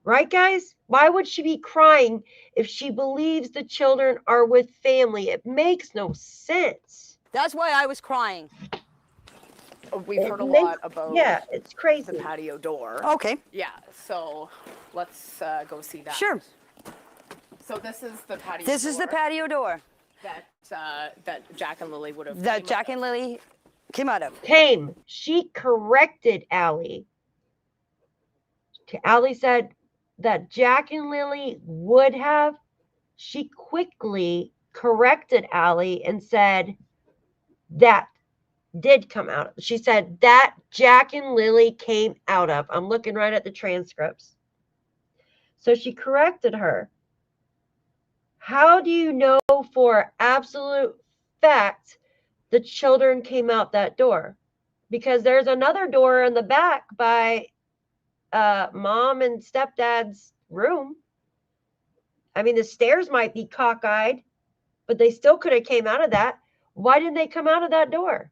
Right, guys? Why would she be crying if she believes the children are with family? It makes no sense. That's why I was crying. We've heard a lot about it's crazy. the patio door. Okay. Yeah, so let's go see that. Sure. So this is the patio door. This is the patio door. That Jack and Lily would have. That Jack and Lily came out of. She corrected Allie. Allie said that Jack and Lily would have. She quickly corrected Allie and said that did come out. She said that Jack and Lily came out of. I'm looking right at the transcripts. So she corrected her. How do you know for absolute fact the children came out that door? Because there's another door in the back by mom and stepdad's room. I mean, the stairs might be cockeyed, but they still could have came out of that. Why didn't they come out of that door?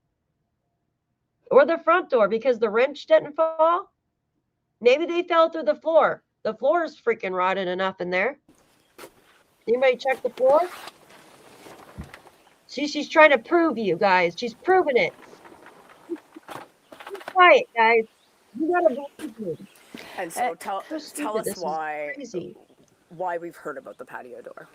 Or the front door, because the wrench didn't fall? Maybe they fell through the floor. The floor is freaking rotted enough in there. Anybody check the floor? She's trying to prove you guys. She's proving it. Be quiet, guys. You gotta believe me. And so tell us why we've heard about the patio door.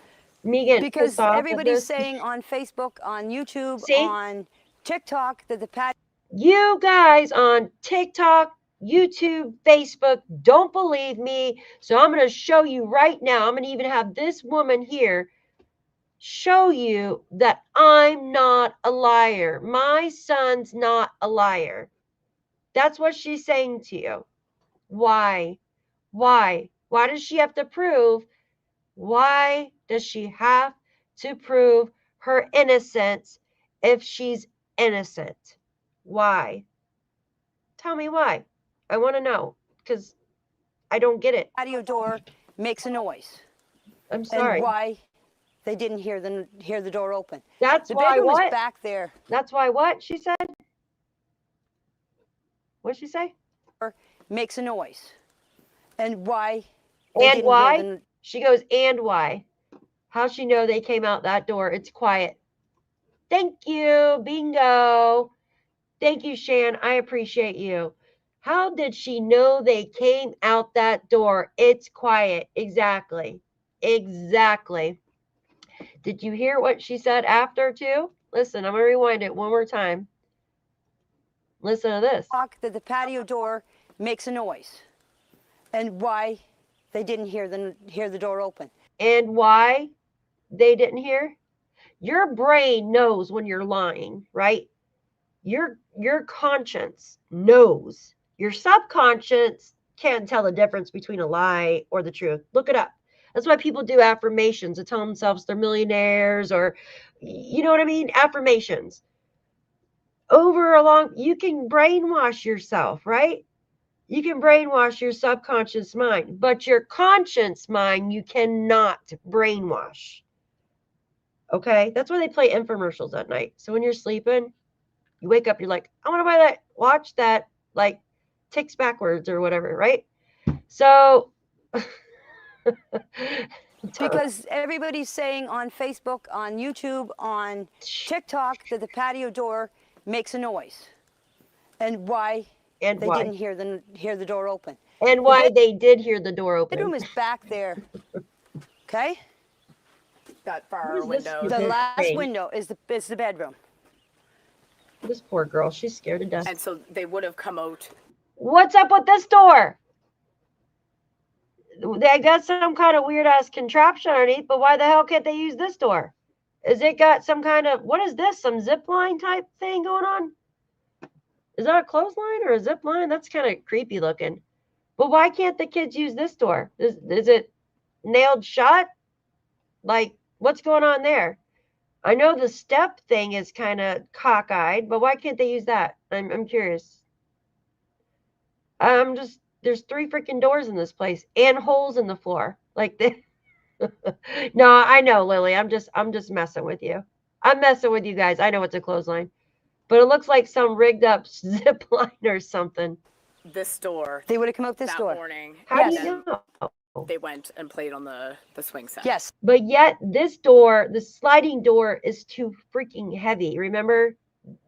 Megan, because everybody's saying on Facebook, on YouTube, on TikTok that the patio. You guys on TikTok, YouTube, Facebook don't believe me. So I'm going to show you right now. I'm going to even have this woman here show you that I'm not a liar. My son's not a liar. That's what she's saying to you. Why? Why? Why does she have to prove? Why does she have to prove her innocence if she's innocent? Why? Tell me why. I want to know because I don't get it. Patio door makes a noise. I'm sorry. And why they didn't hear the door open. That's the why bedroom what? is back there. That's why what she said? What'd she say? Makes a noise. And why? And why? She goes, and why? How'd she know they came out that door? It's quiet. Thank you. Bingo. Thank you, Shan. I appreciate you. How did she know they came out that door? It's quiet. Exactly. Exactly. Did you hear what she said after too? Listen, I'm going to rewind it one more time. Listen to this. That the patio door makes a noise. And why they didn't hear the door open. And why they didn't hear? Your brain knows when you're lying, right? Your conscience knows. Your subconscious can't tell the difference between a lie or the truth. Look it up. That's why people do affirmations to tell themselves they're millionaires, or, you know what I mean? Affirmations. You can brainwash yourself, right? You can brainwash your subconscious mind, but your conscious mind, you cannot brainwash. Okay? That's why they play infomercials at night. So when you're sleeping, you wake up, you're like, I want to buy that watch that like ticks backwards or whatever, right? So because everybody's saying on Facebook, on YouTube, on TikTok that the patio door makes a noise. And why they didn't hear the door open. And why they did hear the door open. The bedroom is back there. Okay? That far window. The last window is the bedroom. This poor girl, she's scared to death. And so they would have come out. What's up with this door? They got some kind of weird ass contraption underneath, but why the hell can't they use this door? Is it got some kind of, what is this? Some zip line type thing going on? Is that a clothesline or a zip line? That's kind of creepy looking. But why can't the kids use this door? Is it nailed shut? Like, what's going on there? I know the step thing is kind of cockeyed, but why can't they use that? I'm curious. There's 3 freaking doors in this place and holes in the floor. Like no, I know, Lily. I'm just messing with you. I'm messing with you guys. I know it's a clothesline, but it looks like some rigged up zip line or something. This door. They would have come out this that door. morning. How do you know? They went and played on the swing set. Yes. But yet this door, the sliding door, is too freaking heavy. Remember,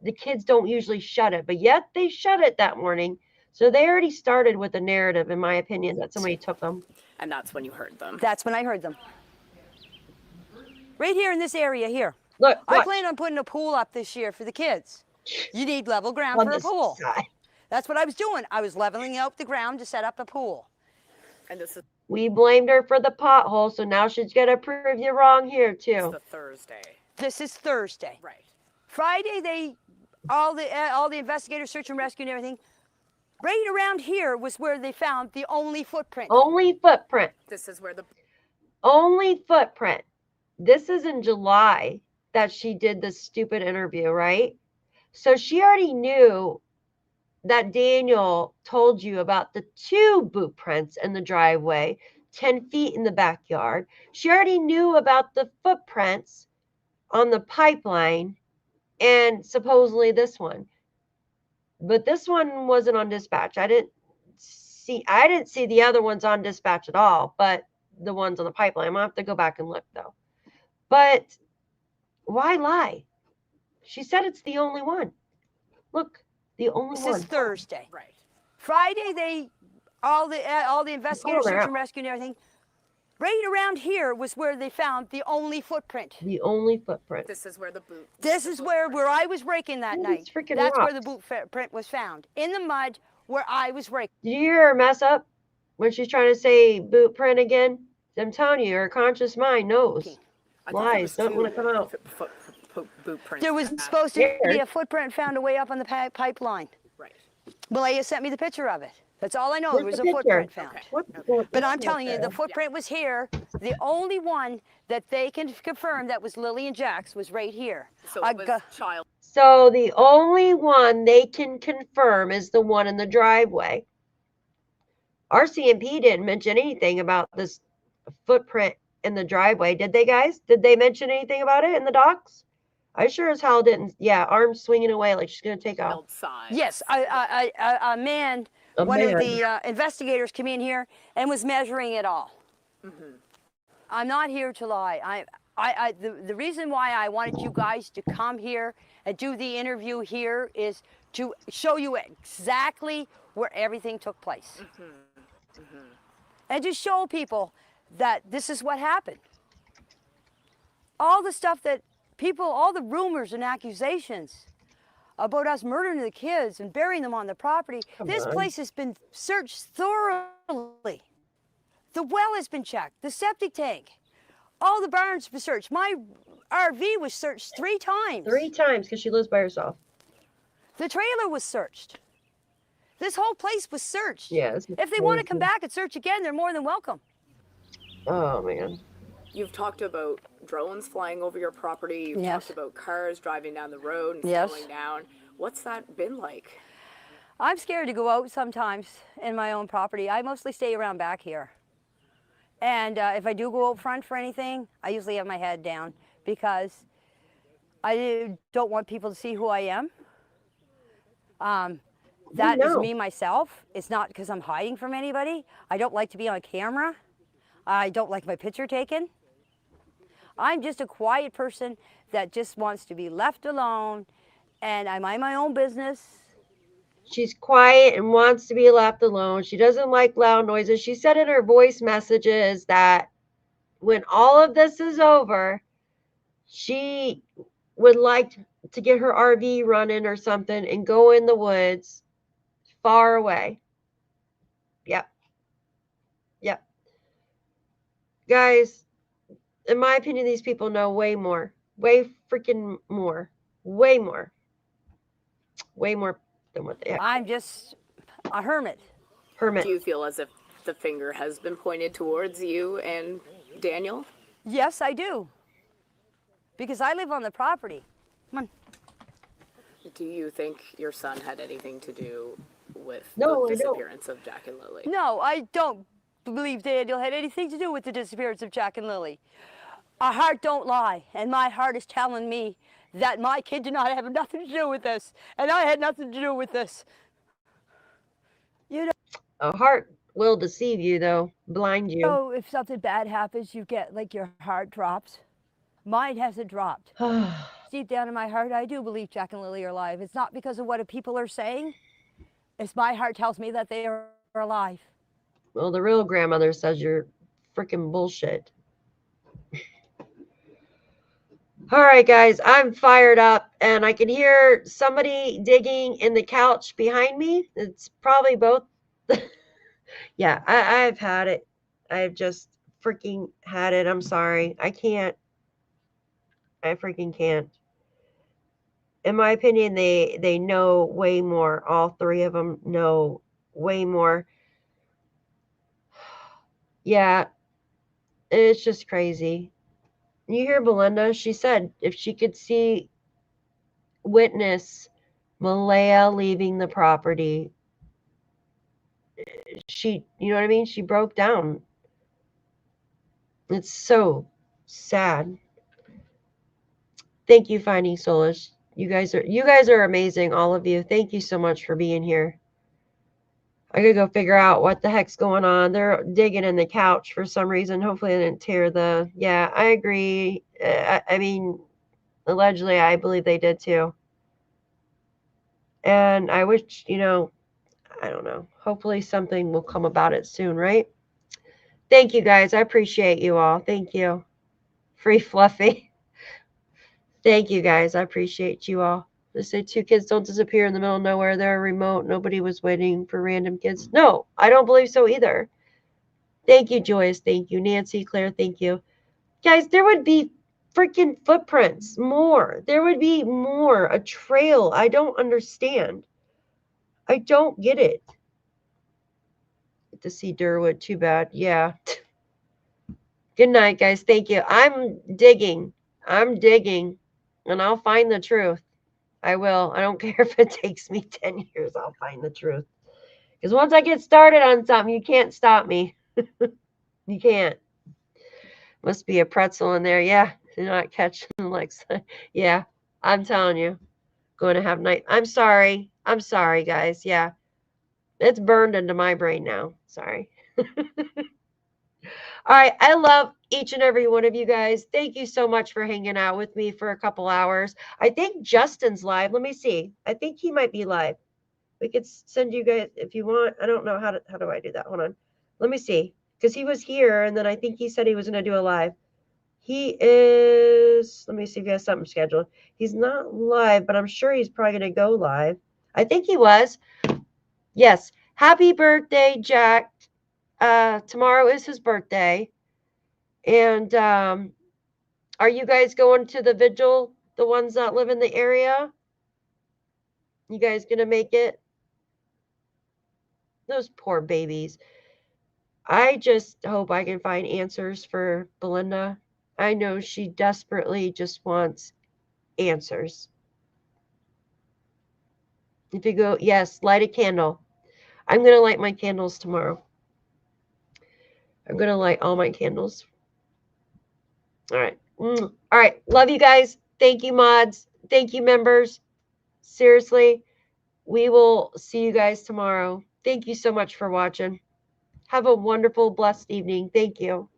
the kids don't usually shut it, but yet they shut it that morning. So they already started with a narrative, in my opinion, that somebody took them. And that's when you heard them. That's when I heard them. Right here in this area here. Look, I plan on putting a pool up this year for the kids. You need level ground for a pool. Side. That's what I was doing. I was leveling out the ground to set up a pool. And this is. We blamed her for the pothole, so now she's gonna prove you wrong here too. It's the Thursday. This is Thursday. Right. Friday, all the investigators, search and rescue and everything. Right around here was where they found the only footprint. Only footprint. This is where the. Only footprint. This is in July that she did this stupid interview, right? So she already knew that Daniel told you about the 2 boot prints in the driveway, 10 feet in the backyard. She already knew about the footprints on the pipeline and supposedly this one. But this one wasn't on dispatch. I didn't see the other ones on dispatch at all, but the ones on the pipeline. I'm gonna have to go back and look though. But why lie? She said it's the only one. Look, the only one. This is Thursday. Right. Friday, all the investigators, search and rescue and everything. Right around here was where they found the only footprint. The only footprint. This is where the boot. This is where I was raking that night. That's where the boot print was found. In the mud where I was raking. Did you hear her mess up when she's trying to say boot print again? I'm telling you, her conscious mind knows. Lies don't want to come out. Boot print. There was supposed to be a footprint found away up on the pipeline. Right. Malia sent me the picture of it. That's all I know. There was a footprint found. Okay. But I'm telling you, the footprint was here. The only one that they can confirm that was Lilly and Jack's was right here. So it was child. So the only one they can confirm is the one in the driveway. RCMP didn't mention anything about this footprint in the driveway, did they, guys? Did they mention anything about it in the docs? I sure as hell didn't. Yeah, arms swinging away like she's gonna take off. Yes, a man. One of the investigators came in here and was measuring it all. Mm-hmm. I'm not here to lie. The reason why I wanted you guys to come here and do the interview here is to show you exactly where everything took place. Mm-hmm. Mm-hmm. And to show people that this is what happened. All the stuff that people, all the rumors and accusations about us murdering the kids and burying them on the property. This place has been searched thoroughly. The well has been checked, the septic tank, all the barns were searched. My RV was searched 3 times. 3 times because she lives by herself. The trailer was searched. This whole place was searched. Yes. If they want to come back and search again, they're more than welcome. Oh, man. You've talked about drones flying over your property. You've Yes. talked about cars driving down the road and Yes. slowing down. What's that been like? I'm scared to go out sometimes in my own property. I mostly stay around back here. And if I do go out front for anything, I usually have my head down because I don't want people to see who I am. That is me myself. It's not because I'm hiding from anybody. I don't like to be on camera. I don't like my picture taken. I'm just a quiet person that just wants to be left alone, and I mind my own business. She's quiet and wants to be left alone. She doesn't like loud noises. She said in her voice messages that when all of this is over, she would like to get her RV running or something and go in the woods far away. Yep. Yep. Guys, in my opinion, these people know way more. Way freaking more. Way more. Way more than what they have. I'm just a hermit. Hermit. Do you feel as if the finger has been pointed towards you and Daniel? Yes, I do. Because I live on the property. Come on. Do you think your son had anything to do with No, the I don't. disappearance of Jack and Lilly? No, I don't believe Daniel had anything to do with the disappearance of Jack and Lilly. Our heart don't lie, and my heart is telling me that my kid did not have nothing to do with this, and I had nothing to do with this. You know, A heart will deceive you, though, blind you. so if something bad happens, you get like your heart drops. Mine hasn't dropped. Deep down in my heart, I do believe Jack and Lilly are alive. It's not because of what people are saying. It's my heart tells me that they are alive. Well, the real grandmother says you're freaking bullshit. All right, guys, I'm fired up, and I can hear somebody digging in the couch behind me. It's probably both. Yeah, I've had it. I've just freaking had it. I'm sorry. I can't. I freaking can't. In my opinion, they know way more. All three of them know way more. Yeah, it's just crazy. You hear Belinda? She said if she could witness Malaya leaving the property, you know what I mean? She broke down. It's so sad. Thank you, Finding Solace. You guys are amazing, all of you. Thank you so much for being here. I gotta go figure out what the heck's going on. They're digging in the couch for some reason. Hopefully they didn't tear the... Yeah, I agree. I mean, allegedly, I believe they did too. And I wish, I don't know. Hopefully something will come about it soon, right? Thank you, guys. I appreciate you all. Thank you. Free Fluffy. Thank you, guys. I appreciate you all. They say 2 kids don't disappear in the middle of nowhere. They're remote. Nobody was waiting for random kids. No, I don't believe so either. Thank you, Joyce. Thank you, Nancy, Claire. Thank you. Guys, there would be freaking footprints. More. There would be more. A trail. I don't understand. I don't get it. Get to see Durwood. Too bad. Yeah. Good night, guys. Thank you. I'm digging. And I'll find the truth. I will. I don't care if it takes me 10 years. I'll find the truth. Because once I get started on something, you can't stop me. You can't. Must be a pretzel in there. Yeah. You're not catching Alexa. Yeah. I'm telling you. Going to have night. I'm sorry. I'm sorry, guys. Yeah. It's burned into my brain now. Sorry. All right. I love each and every one of you guys. Thank you so much for hanging out with me for a couple hours. I think Justin's live. Let me see. I think he might be live. We could send you guys if you want. I don't know how do I do that? Hold on. Let me see. Because he was here, and then I think he said he was going to do a live. He is, let me see if he has something scheduled. He's not live, but I'm sure he's probably going to go live. I think he was. Yes. Happy birthday, Jack. Tomorrow is his birthday. And are you guys going to the vigil? The ones that live in the area? You guys going to make it? Those poor babies. I just hope I can find answers for Belinda. I know she desperately just wants answers. If you go, yes, light a candle. I'm going to light my candles tomorrow. I'm going to light all my candles. All right. All right. Love you guys. Thank you, mods. Thank you, members. Seriously, we will see you guys tomorrow. Thank you so much for watching. Have a wonderful, blessed evening. Thank you.